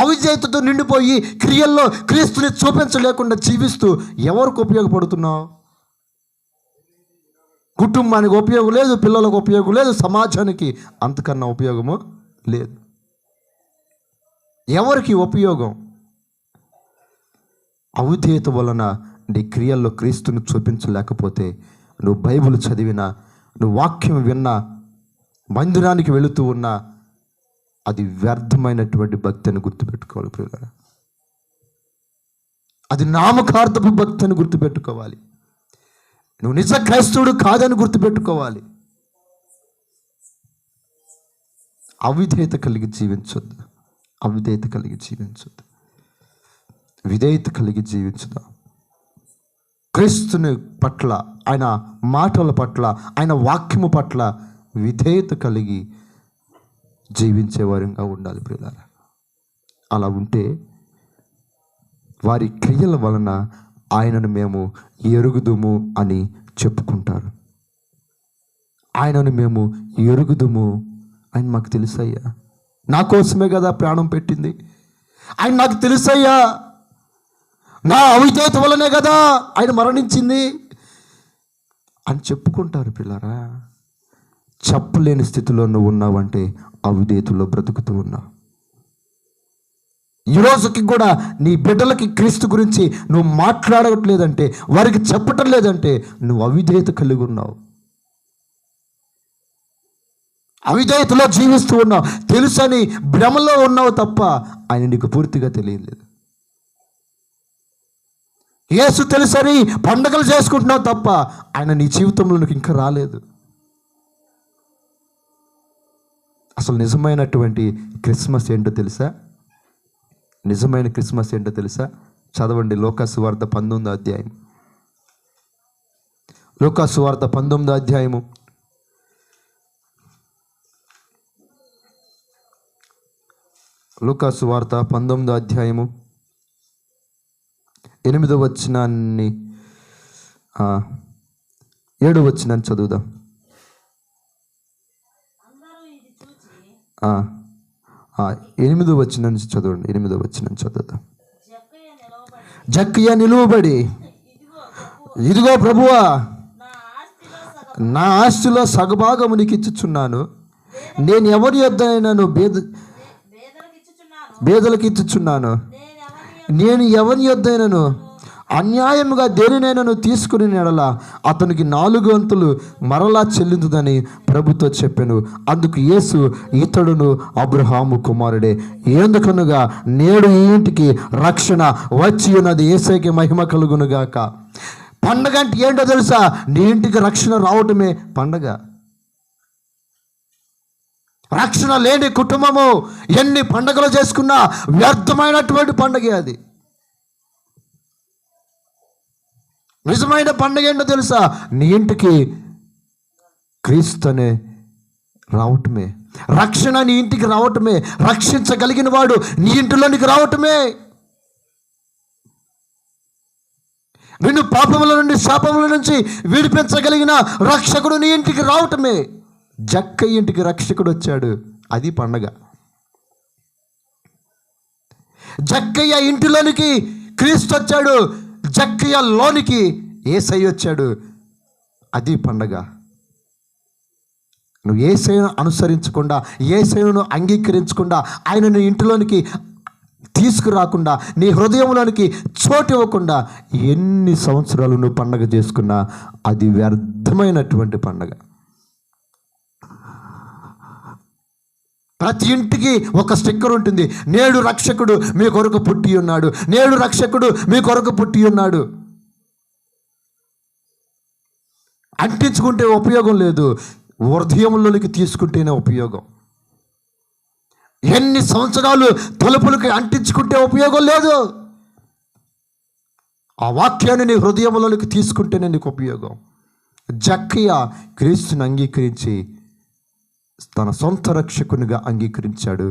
అవిధేయతతో నిండిపోయి క్రియల్లో క్రీస్తుని చూపించలేకుండా జీవిస్తూ ఎవరికి ఉపయోగపడుతున్నావు? కుటుంబానికి ఉపయోగం లేదు, పిల్లలకు ఉపయోగం లేదు, సమాజానికి అంతకన్నా ఉపయోగము లేదు. ఎవరికి ఉపయోగం? అవిధేయత వలన నీ క్రియల్లో క్రీస్తుని చూపించలేకపోతే, నువ్వు బైబిల్ చదివినా, నువ్వు వాక్యం విన్నా, మందిరానికి వెళుతూ ఉన్నా అది వ్యర్థమైనటువంటి భక్తి అని గుర్తుపెట్టుకోవాలి ప్రియులారా. అది నామకార్థపు భక్తి అని గుర్తుపెట్టుకోవాలి. నువ్వు నిజ క్రైస్తవుడు కాదని గుర్తుపెట్టుకోవాలి. అవిధేయత కలిగి జీవించొద్దు. విధేయత కలిగి జీవించుదాం. క్రీస్తుని పట్ల, ఆయన మాటల పట్ల, ఆయన వాక్యము పట్ల విధేయత కలిగి జీవించే వారిగా ఉండాలి ప్రియులారా. అలా ఉంటే వారి క్రియల వలన ఆయనను మేము ఎరుగుదుము అని చెప్పుకుంటారు. ఆయనను మేము ఎరుగుదుము, ఆయన మాకు తెలుసయ్యా, నా కోసమే కదా ప్రాణం పెట్టింది, ఆయన నాకు తెలుసయ్యా, నా అవిధేయత వలనే కదా ఆయన మరణించింది అని చెప్పుకుంటారు పిల్లరా. చెప్పలేని స్థితిలో నువ్వు ఉన్నావంటే అవిధేయతలో బ్రతుకుతూ ఉన్నావు. ఈ రోజుకి కూడా నీ బిడ్డలకి క్రీస్తు గురించి నువ్వు మాట్లాడట్లేదంటే, వారికి చెప్పటం లేదంటే నువ్వు అవిధేయత కలిగి ఉన్నావు, అవిధేయతలో జీవిస్తూ ఉన్నావు. తెలుసని భ్రమలో ఉన్నావు తప్ప ఆయన నీకు పూర్తిగా తెలియలేదు. యేసు తెలుసని పండగలు చేసుకుంటున్నావు తప్ప ఆయన నీ జీవితంలో నీకు ఇంకా రాలేదు. అసలు నిజమైనటువంటి క్రిస్మస్ ఏంటో తెలుసా? నిజమైన క్రిస్మస్ ఏంటో తెలుసా? చదవండి లూకా సువార్త 19వ అధ్యాయం. లూకా సువార్త 19వ అధ్యాయము లూకా సువార్త 19వ అధ్యాయము 8వ వచనాన్ని 7వ వచనాన్ని చదువుదాం. 8వ వచనం చదవండి. 8వ వచనం చదువుదాం. జక్కయ్య నిలువబడి, ఇదిగో ప్రభువా, నా ఆస్తిలో సగభాగము నీకు ఇచ్చుచున్నాను. నేను ఎవరి యొద్దనైనా బేదలకు ఇచ్చుచున్నాను. నేను ఎవరి యొద్దైనను అన్యాయముగా దేనినైనా తీసుకుని ఎడల అతనికి 4 వంతులు మరలా చెల్లించుదని ప్రభుతో చెప్పాను. అందుకు యేసు, ఇతడును అబ్రహాము కుమారుడే, ఎందుకనగా నేడు ఈ ఇంటికి రక్షణ వచ్చి ఉన్నది. యేసుకి మహిమ కలుగునుగాక. పండగ అంటే ఏంటో తెలుసా? నీ ఇంటికి రక్షణ రావటమే పండగ. రక్షణ లేని కుటుంబము ఎన్ని పండగలు చేసుకున్నా వ్యర్థమైనటువంటి పండగే అది. నిజమైన పండగ ఏంటో తెలుసా? నీ ఇంటికి క్రీస్తునే రావటమే, రక్షణ నీ ఇంటికి రావటమే, రక్షించగలిగిన వాడు నీ ఇంటిలోనికి రావటమే, నిన్ను పాపముల నుండి శాపముల నుంచి విడిపించగలిగిన రక్షకుడు నీ ఇంటికి రావటమే. జక్కయ్య ఇంటికి రక్షకుడు వచ్చాడు, అది పండగ. జక్కయ్య ఇంటిలోనికి క్రీస్తు వచ్చాడు, జక్కయ్య లోనికి యేసయ్య వచ్చాడు, అది పండగ. నువ్వు యేసయ్యను అనుసరించకుండా, యేసయ్యను అంగీకరించకుండా, ఆయనను ఇంటిలోనికి తీసుకురాకుండా, నీ హృదయంలోనికి చోటు ఇవ్వకుండా ఎన్ని సంవత్సరాలు నువ్వు పండగ చేసుకున్నా అది వ్యర్థమైనటువంటి పండగ. ప్రతి ఇంటికి ఒక స్టిక్కర్ ఉంటుంది, నేడు రక్షకుడు మీ కొరకు పుట్టి ఉన్నాడు, నేడు రక్షకుడు మీ కొరకు పుట్టి ఉన్నాడు. అంటించుకుంటే ఉపయోగం లేదు, హృదయంలోనికి తీసుకుంటేనే ఉపయోగం. ఎన్ని సంవత్సరాలు తలుపులకి అంటించుకుంటే ఉపయోగం లేదు, ఆ వాక్యాన్ని నీ హృదయంలోనికి తీసుకుంటేనే నీకు ఉపయోగం. జక్కయ్య క్రీస్తుని అంగీకరించి తన సొంత రక్షకునిగా అంగీకరించాడు.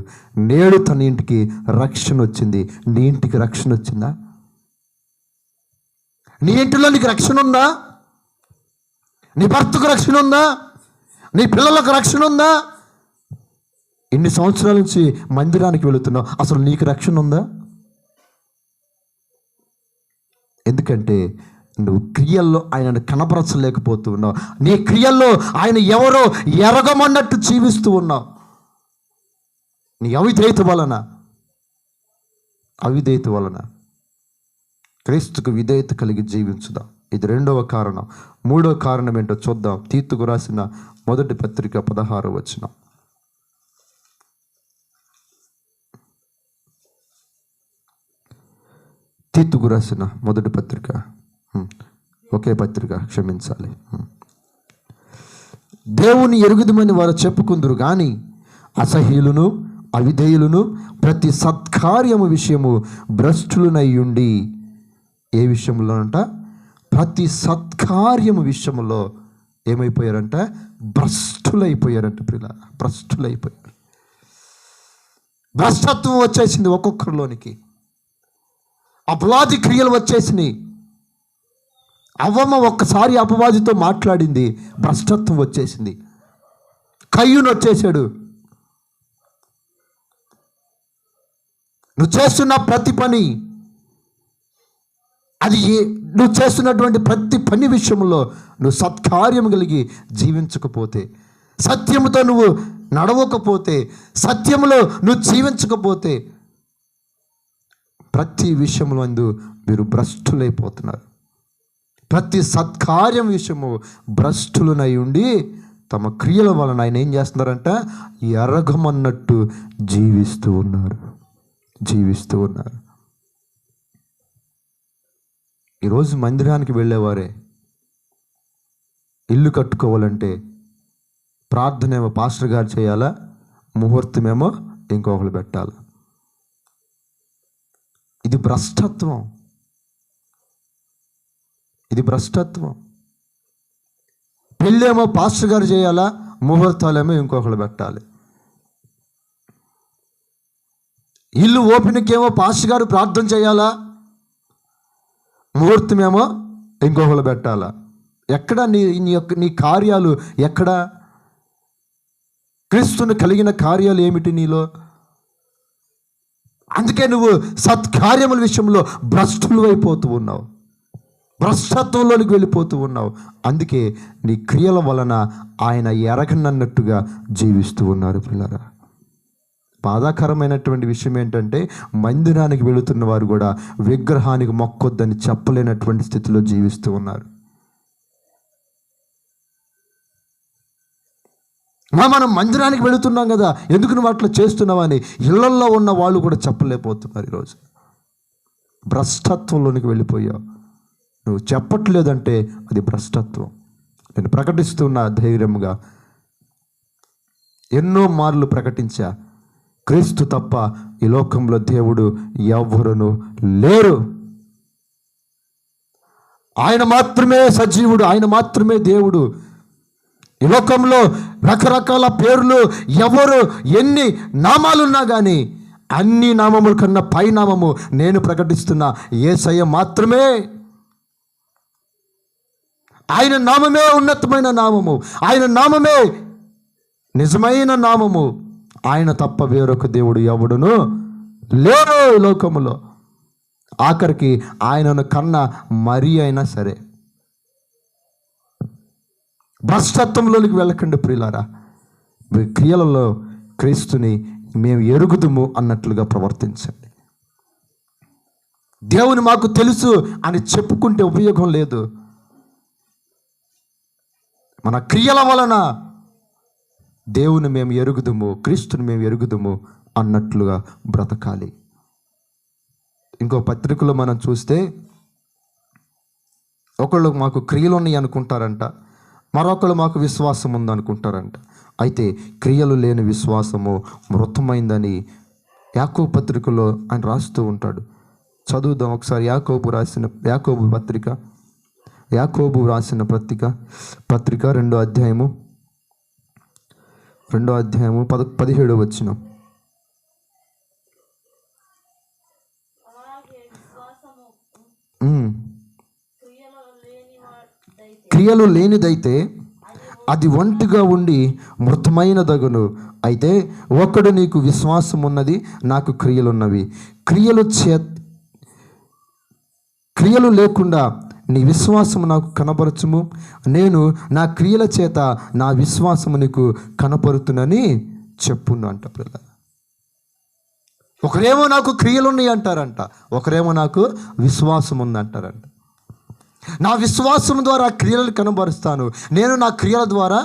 నేడు తన ఇంటికి రక్షణ వచ్చింది. నీ ఇంటికి రక్షణ వచ్చిందా? నీ ఇంటిలో నీకు రక్షణ ఉందా? నీ భర్తకు రక్షణ ఉందా? నీ పిల్లలకు రక్షణ ఉందా? ఇన్ని సంవత్సరాల నుంచి మందిరానికి వెళుతున్నావు, అసలు నీకు రక్షణ ఉందా? ఎందుకంటే నువ్వు క్రియల్లో ఆయనను కనపరచలేకపోతూ ఉన్నావు. నీ క్రియల్లో ఆయన ఎవరో ఎరగమన్నట్టు జీవిస్తూ ఉన్నావు. నీ అవిధేయత వలన క్రీస్తుకు విధేయత కలిగి జీవించుదాం. ఇది 2వ కారణం. 3వ కారణం ఏంటో చూద్దాం. తీతుకు రాసిన మొదటి పత్రిక 16వ వచనం. తీతుకు రాసిన మొదటి పత్రిక, ఒకే పత్రిక, క్షమించాలి. దేవుని ఎరుగుదమని వారు చెప్పుకుందరు కానీ అసహ్యులను అవిధేయులను ప్రతి సత్కార్యము విషయము భ్రష్టులనై ఉండి, ఏ విషయంలోనంట? ప్రతి సత్కార్యము విషయంలో ఏమైపోయారంట? భ్రష్టులైపోయారంట ప్రియులారా, భ్రష్టులైపోయారు. భ్రష్టత్వం వచ్చేసింది ఒక్కొక్కరిలోనికి, అపవాది క్రియలు వచ్చేసినాయి. అవ్వమ్మ ఒక్కసారి అపవాదితో మాట్లాడింది, భ్రష్టత్వం వచ్చేసింది. కయ్యూను వచ్చేసాడు. నువ్వు చేస్తున్న ప్రతి పని, అది నువ్వు చేస్తున్నటువంటి ప్రతి పని విషయంలో నువ్వు సత్కార్యం కలిగి జీవించకపోతే, సత్యముతో నువ్వు నడవకపోతే, సత్యములో నువ్వు జీవించకపోతే, ప్రతి విషయంలో మీరు భ్రష్టులైపోతున్నారు. ప్రతి సత్కార్యం విషయము భ్రష్టులనై ఉండి తమ క్రియల వలన ఆయన ఏం చేస్తున్నారంట? ఎరగమన్నట్టు జీవిస్తూ ఉన్నారు. ఈరోజు మందిరానికి వెళ్ళేవారే ఇల్లు కట్టుకోవాలంటే ప్రార్థన ఏమో పాస్టర్ గారు చేయాలా, ముహూర్తమేమో ఇంకొకరు పెట్టాలా. ఇది భ్రష్టత్వం. పెళ్ళేమో పాస్టర్ గారు చేయాలా, ముహూర్తాలేమో ఇంకొకరు పెట్టాలి. ఇల్లు ఓపెనింగ్ ఏమో పాస్టర్ గారు ప్రార్థన చేయాలా, ముహూర్తమేమో ఇంకొకరు పెట్టాలా. ఎక్కడ నీ కార్యాలు ఎక్కడ? క్రీస్తుని కలిగిన కార్యాలు ఏమిటి నీలో? అందుకే నువ్వు సత్కార్యముల విషయంలో భ్రష్టులు అయిపోతూ ఉన్నావు, భ్రష్టత్వంలోనికి వెళ్ళిపోతూ ఉన్నావు. అందుకే నీ క్రియల వలన ఆయన ఎరగనన్నట్టుగా జీవిస్తూ ఉన్నారు పిల్లరా. బాధాకరమైనటువంటి విషయం ఏంటంటే, మందిరానికి వెళుతున్న వారు కూడా విగ్రహానికి మొక్కొద్దని చెప్పలేనటువంటి స్థితిలో జీవిస్తూ ఉన్నారు. మనం మందిరానికి వెళుతున్నాం కదా, ఎందుకు నువ్వు అట్లా చేస్తున్నావని ఇళ్లల్లో ఉన్న వాళ్ళు కూడా చెప్పలేకపోతున్నారు. ఈరోజు భ్రష్టత్వంలోనికి వెళ్ళిపోయావు. నువ్వు చెప్పట్లేదంటే అది భ్రష్టత్వం. నేను ప్రకటిస్తున్నా ధైర్యంగా, ఎన్నో మార్లు ప్రకటించా, క్రీస్తు తప్ప ఈ లోకంలో దేవుడు ఎవ్వరును లేరు. ఆయన మాత్రమే సజీవుడు, ఆయన మాత్రమే దేవుడు. ఈ లోకంలో రకరకాల పేర్లు, ఎవరు ఎన్ని నామాలున్నా కానీ అన్ని నామముల కన్నా పై నామము నేను ప్రకటిస్తున్నా యేసయ్య మాత్రమే. ఆయన నామమే ఉన్నతమైన నామము, ఆయన నామమే నిజమైన నామము. ఆయన తప్ప వేరొక దేవుడు ఎవడును లేరు ఈ లోకములో. ఆఖరికి ఆయనను కన్నా మరీ అయినా సరే. భ్రష్టత్వంలోనికి వెళ్ళకండి ప్రియులారా. మీ క్రియలలో క్రీస్తుని మేము ఎరుగుదుము అన్నట్లుగా ప్రవర్తించండి. దేవుని మాకు తెలుసు అని చెప్పుకుంటే ఉపయోగం లేదు. మన క్రియల వలన దేవుని మేము ఎరుగుదుము, క్రీస్తుని మేము ఎరుగుదుము అన్నట్లుగా బ్రతకాలి. ఇంకో పత్రికలో మనం చూస్తే, ఒకళ్ళు మాకు క్రియలు ఉన్నాయి అనుకుంటారంట, మరొకళ్ళు మాకు విశ్వాసం ఉందనుకుంటారంట. అయితే క్రియలు లేని విశ్వాసము మృతమైందని యాకోబు పత్రికలో ఆయన రాస్తూ ఉంటాడు. చదువుదాం ఒకసారి. యాకోబు రాసిన పత్రిక 2వ అధ్యాయము 17వ వచనం. క్రియలు లేనిదైతే అది ఒంటిగా ఉండి మృతమైనదగును. అయితే ఒకడు నీకు విశ్వాసం ఉన్నది, నాకు క్రియలున్నవి. క్రియలు లేకుండా నీ విశ్వాసము నాకు కనపరచుము, నేను నా క్రియల చేత నా విశ్వాసము నీకు కనపరుతునని చెప్పును అంట పిల్ల. ఒకరేమో నాకు క్రియలు ఉన్నాయి అంటారంట, ఒకరేమో నాకు విశ్వాసం ఉంది అంటారంట. నా విశ్వాసం ద్వారా క్రియలను కనబరుస్తాను, నేను నా క్రియల ద్వారా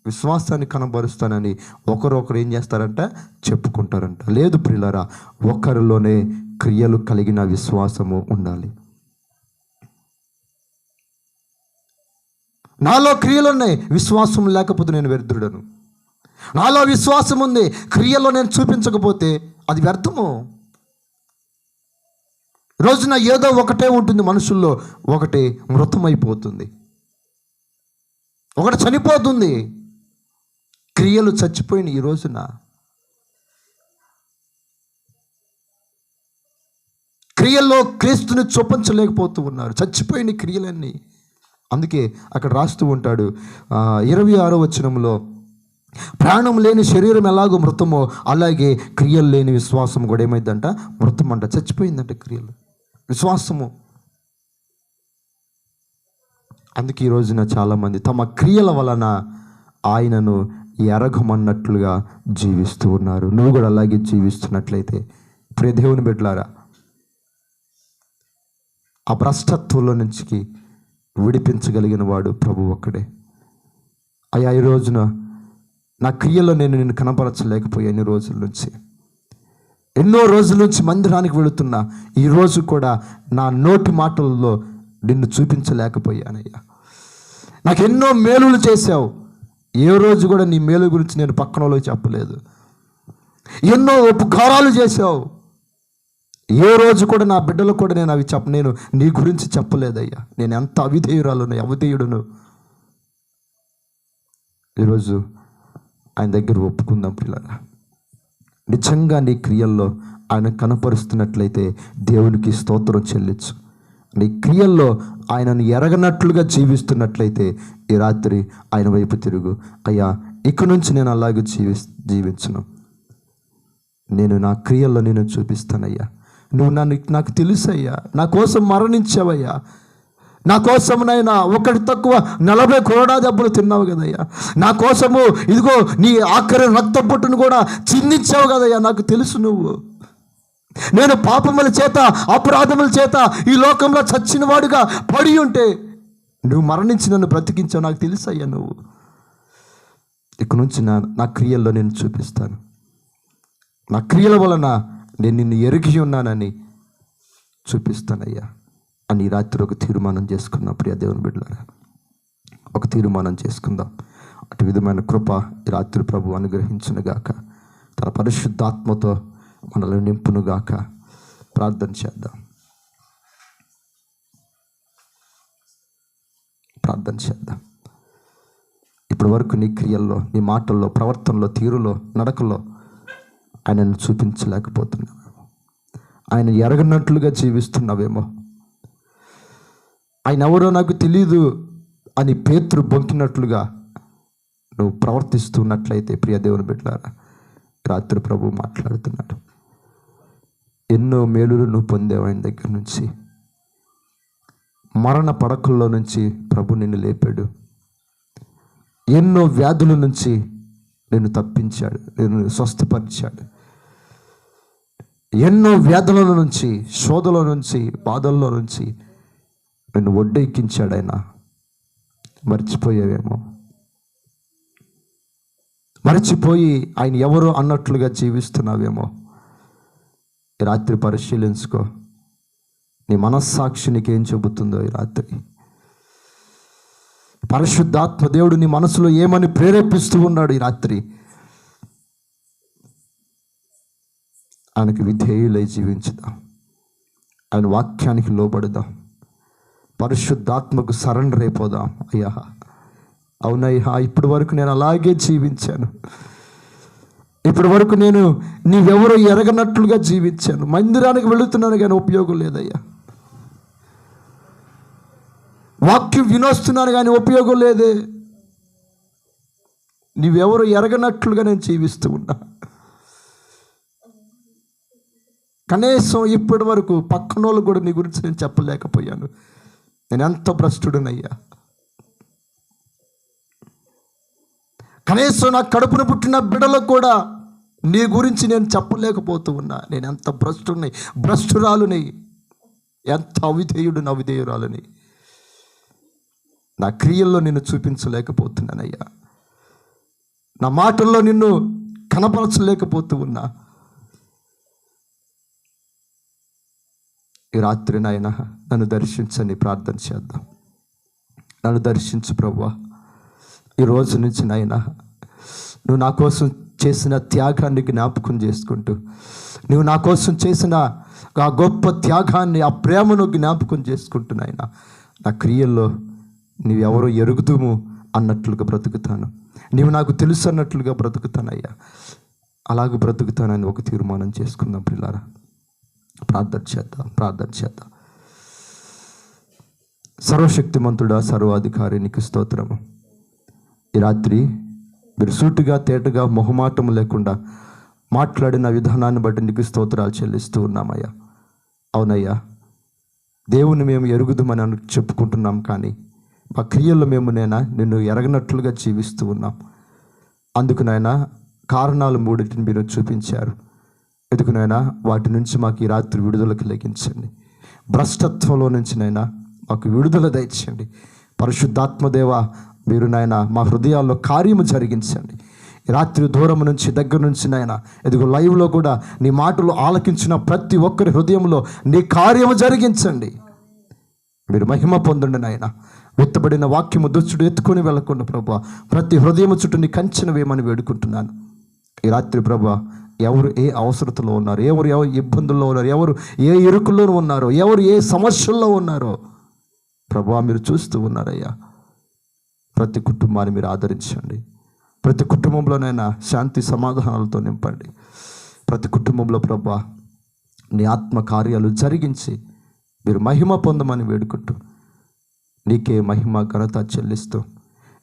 విశ్వాసాన్ని కనబరుస్తానని ఒకరొకరు ఏం చేస్తారంట? చెప్పుకుంటారంట. లేదు ప్రియులారా, ఒకరిలోనే క్రియలు కలిగిన విశ్వాసము ఉండాలి. నాలో క్రియలు ఉన్నాయి, విశ్వాసం లేకపోతే నేను వ్యర్థుడను. నాలో విశ్వాసం ఉంది, క్రియల్లో నేను చూపించకపోతే అది వ్యర్థము. రోజున ఏదో ఒకటే ఉంటుంది మనుషుల్లో, ఒకటి మృతమైపోతుంది, ఒకటి చనిపోతుంది. క్రియలు చచ్చిపోయిన ఈ రోజున క్రియల్లో క్రీస్తుని చూపించలేకపోతూ ఉన్నారు, చచ్చిపోయిన క్రియలన్నీ. అందుకే అక్కడ రాస్తూ ఉంటాడు 26వ వచనంలో, ప్రాణం లేని శరీరం ఎలాగో మృతమో అలాగే క్రియలు లేని విశ్వాసం కూడా ఏమైందంట, మృతం అంట, చచ్చిపోయిందంట క్రియలు, విశ్వాసము. అందుకే ఈ రోజున చాలామంది తమ క్రియల వలన ఆయనను ఎరగమన్నట్లుగా జీవిస్తూ ఉన్నారు. నువ్వు కూడా అలాగే జీవిస్తున్నట్లయితే ప్రియ దేవుని బిడ్డలారా, ఆ భ్రష్టత్వంలో నుంచి విడిపించగలిగిన వాడు ప్రభు ఒక్కడే. అయ్యా, ఈ రోజున నా క్రియలో నేను నిన్ను కనపరచలేకపోయా, ఎన్నో రోజుల నుంచి మందిరానికి వెళుతున్నా, ఈరోజు కూడా నా నోటి మాటల్లో నిన్ను చూపించలేకపోయానయ్యా. నాకు ఎన్నో మేలులు చేశావు, ఏ రోజు కూడా నీ మేలు గురించి నేను పక్కన వాళ్ళకి చెప్పలేదు. ఎన్నో ఉపకారాలు చేశావు, ఏ రోజు కూడా నా బిడ్డలకు కూడా నేను నీ గురించి చెప్పలేదయ్యా. నేను ఎంత అవిధేయుడును. ఈరోజు ఆయన దగ్గర ఒప్పుకుందాం పిల్లరా. నిజంగా నీ క్రియల్లో ఆయన కనపరుస్తున్నట్లయితే దేవునికి స్తోత్రం చెల్లించు. నీ క్రియల్లో ఆయనను ఎరగనట్లుగా జీవిస్తున్నట్లయితే ఈ రాత్రి ఆయన వైపు తిరుగు. అయ్యా, ఇక నుంచి నేను అలాగే జీవించను, నేను నా క్రియల్లో నేను చూపిస్తానయ్యా. నువ్వు నాకు తెలుసయ్యా, నా కోసం మరణించావయ్యా, నా కోసమునైనా ఒకటి తక్కువ 40 కొరడా దెబ్బలు తిన్నావు కదయ్యా, నా కోసము ఇదిగో నీ ఆఖరి రక్త పొట్టును కూడా చిందించావు కదయ్యా. నాకు తెలుసు నువ్వు, నేను పాపముల చేత అపరాధముల చేత ఈ లోకంలో చచ్చిన వాడుగా పడి ఉంటే నువ్వు మరణించి నన్ను బ్రతికించావు, నాకు తెలుసయ్యా. నువ్వు ఇక నుంచి నా క్రియల్లో నేను చూపిస్తాను, నా క్రియల వలన నేను నిన్ను ఎరిగి ఉన్నానని చూపిస్తానయ్యా అని రాత్రి ఒక తీర్మానం చేసుకుందాం. ప్రియ దేవుని బిడ్డలారా, ఒక తీర్మానం చేసుకుందాం. అటు విధమైన కృప ఈ రాత్రి ప్రభు అనుగ్రహించునుగాక, తన పరిశుద్ధాత్మతో మనల్ని నింపునుగాక. ప్రార్థన చేద్దాం. ఇప్పటి వరకు నీ క్రియల్లో, నీ మాటల్లో, ప్రవర్తనలో, తీరులో, నడకలో ఆయనను చూపించలేకపోతున్నావు, ఆయన ఎరగనట్లుగా జీవిస్తున్నావేమో. ఆయన ఎవరో నాకు తెలీదు అని పేతురు బొంకినట్లుగా నువ్వు ప్రవర్తిస్తున్నట్లయితే ప్రియ దేవుని బిడ్డలారా, రాత్రి ప్రభు మాట్లాడుతున్నాడు. ఎన్నో మేలులు నువ్వు పొందావు ఆయన దగ్గర నుంచి. మరణ పడకల్లో నుంచి ప్రభు నిన్ను లేపాడు. ఎన్నో వ్యాధుల నుంచి నిన్ను తప్పించాడు, నిన్ను స్వస్థపరిచాడు. ఎన్నో వ్యాధుల నుంచి, శోధల నుంచి, బాధల్లో నుంచి నిన్ను ఒడ్డెక్కించాడు ఆయన. మర్చిపోయావేమో, మర్చిపోయి ఆయన ఎవరు అన్నట్లుగా జీవిస్తున్నావేమో. ఈ రాత్రి పరిశీలించుకో, నీ మనస్సాక్షి నీకేం చెబుతుందో. ఈ రాత్రి పరిశుద్ధాత్మ దేవుడు నీ మనసులో ఏమని ప్రేరేపిస్తూ ఉన్నాడు. ఈ రాత్రి ఆయనకి విధేయులై జీవించుదాం, ఆయన వాక్యానికి లోబడదాం, పరిశుద్ధాత్మకు సరెండర్ అయిపోదాం. అయ్యా, అవునయ్యా, ఇప్పటి వరకు నేను అలాగే జీవించాను, ఇప్పటి వరకు నేను నీవెవరో ఎరగనట్లుగా జీవించాను, మందిరానికి వెళుతున్నాను కానీ ఉపయోగం లేదయ్యా, వాక్యం వినొస్తున్నాను కానీ ఉపయోగం లేదే, నీవెవరో ఎరగనట్లుగా నేను జీవిస్తూ ఉన్నా. కనీసం ఇప్పటి వరకు పక్కన వాళ్ళు కూడా నీ గురించి నేను చెప్పలేకపోయాను. నేను ఎంత భ్రష్టుడనయ్యా. కనీసం నా కడుపున పుట్టిన బిడ్డలకు కూడా నీ గురించి నేను చెప్పలేకపోతూ ఉన్నా. నేను ఎంత భ్రష్టురాలుని, ఎంత అవిధేయురాలుని. నా క్రియల్లో నిన్ను చూపించలేకపోతున్నానయ్యా, నా మాటల్లో నిన్ను కనపరచలేకపోతూ ఉన్నా. ఈ రాత్రి నాయన నన్ను దర్శించని ప్రార్థన చేద్దాం. నన్ను దర్శించు ప్రభువా. ఈ రోజు నుంచి నాయన నువ్వు నా కోసం చేసిన త్యాగాన్ని జ్ఞాపకం చేసుకుంటూ, నువ్వు నా కోసం చేసిన ఆ గొప్ప త్యాగాన్ని, ఆ ప్రేమను జ్ఞాపకం చేసుకుంటూ నాయన, నా క్రియల్లో నీవెవరో ఎరుగుదుము అన్నట్లుగా బ్రతుకుతాను, నీవు నాకు తెలుసు అన్నట్లుగా బ్రతుకుతానయ్యా. అలాగ బ్రతుకుతానని ఒక తీర్మానం చేసుకుందాం పిల్లారా. ప్రార్థన చేద్దాం. సర్వశక్తిమంతుడా, సర్వాధికారి నీకు స్తోత్రము. ఈ రాత్రి మీరు సూటిగా తేటగా మొహమాటం లేకుండా మాట్లాడిన విధానాన్ని బట్టి నీకు స్తోత్రాలు చెల్లిస్తూ ఉన్నామయ్యా. అవునయ్యా, దేవుని మేము ఎరుగుదామని చెప్పుకుంటున్నాం, కానీ మా క్రియల్లో మేము నిన్ను ఎరగనట్లుగా జీవిస్తూ ఉన్నాం. అందుకునైనా కారణాలు 3 మీరు చూపించారు. ఎందుకునైనా వాటి నుంచి మాకు ఈ రాత్రి విడుదల కలిగించండి. భ్రష్టత్వంలో నుంచి మాకు విడుదల దయచేయండి. పరిశుద్ధాత్మదేవ, మీరు మా హృదయాల్లో కార్యము జరిగించండి. ఈ రాత్రి దూరం నుంచి దగ్గర నుంచి ఇదిగో లైవ్లో కూడా నీ మాటలు ఆలకించిన ప్రతి ఒక్కరి హృదయంలో నీ కార్యము జరిగించండి. మీరు మహిమ పొందండి నాయన. విత్తబడిన వాక్యము దుష్టుడు ఎత్తుకొని వెళ్ళకుండా ప్రభా, ప్రతి హృదయము చుట్టూ నీ కంచెను వేయమని వేడుకుంటున్నాను. ఈ రాత్రి ప్రభా, ఎవరు ఏ అవసరతలో ఉన్నారు, ఎవరు ఇబ్బందుల్లో ఉన్నారు, ఎవరు ఏ ఇరుకుల్లో ఉన్నారో, ఎవరు ఏ సమస్యల్లో ఉన్నారో ప్రభా మీరు చూస్తూ ఉన్నారయ్యా. ప్రతి కుటుంబాన్ని మీరు ఆదరించండి. ప్రతి కుటుంబంలోనైనా శాంతి సమాధానాలతో నింపండి. ప్రతి కుటుంబంలో ప్రభా నీ ఆత్మ కార్యాలు జరిగించి మీరు మహిమ పొందమని వేడుకుంటూ, నీకే మహిమ ఘనత చెల్లిస్తూ,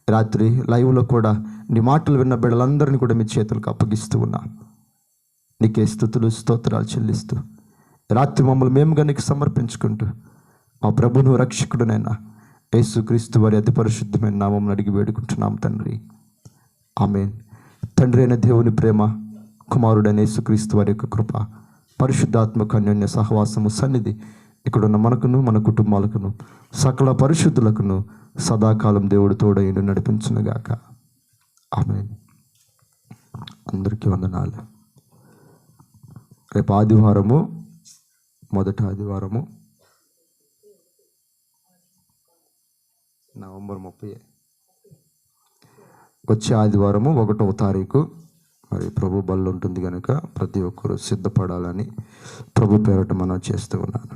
రాత్రి లైవ్లో కూడా నీ మాటలు విన్న బిడ్డలందరినీ కూడా మీ చేతులకు అప్పగిస్తూ ఉన్నా. నీకే స్తుతులు స్తోత్రాలు చెల్లిస్తూ, రాత్రి మమ్మల్ని మేముగా నీకు సమర్పించుకుంటూ, మా ప్రభును రక్షకుడునైనా యేసుక్రీస్తు వారి అతి పరిశుద్ధమైన నామం అడిగి వేడుకుంటున్నాం తండ్రి, ఆమేన్. తండ్రి అయిన దేవుని ప్రేమ, కుమారుడైన యేసుక్రీస్తు వారి యొక్క కృప, పరిశుద్ధాత్మక అన్యోన్య సహవాసము, సన్నిధి ఇక్కడున్న మనకును మన కుటుంబాలకును సకల పరిశుద్ధులకును సదాకాలం దేవుడు తోడైండు నడిపించునుగాక. ఆమేన్. అందరికీ వందనాలు. రేపు ఆదివారము, మొదటి ఆదివారము, నవంబర్ 30, వచ్చే ఆదివారము 1వ తారీఖు మరి ప్రభు బల్ల ఉంటుంది కనుక ప్రతి ఒక్కరూ సిద్ధపడాలని ప్రభు పేరట మనం చేస్తూ ఉన్నాను.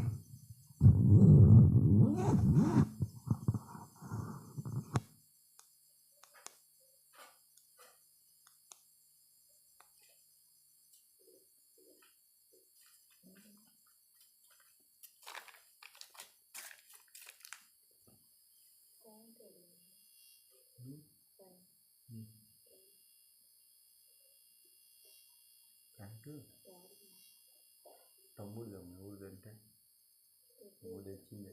తమ్ముడు ఊరు అంటే 3 వచ్చింది.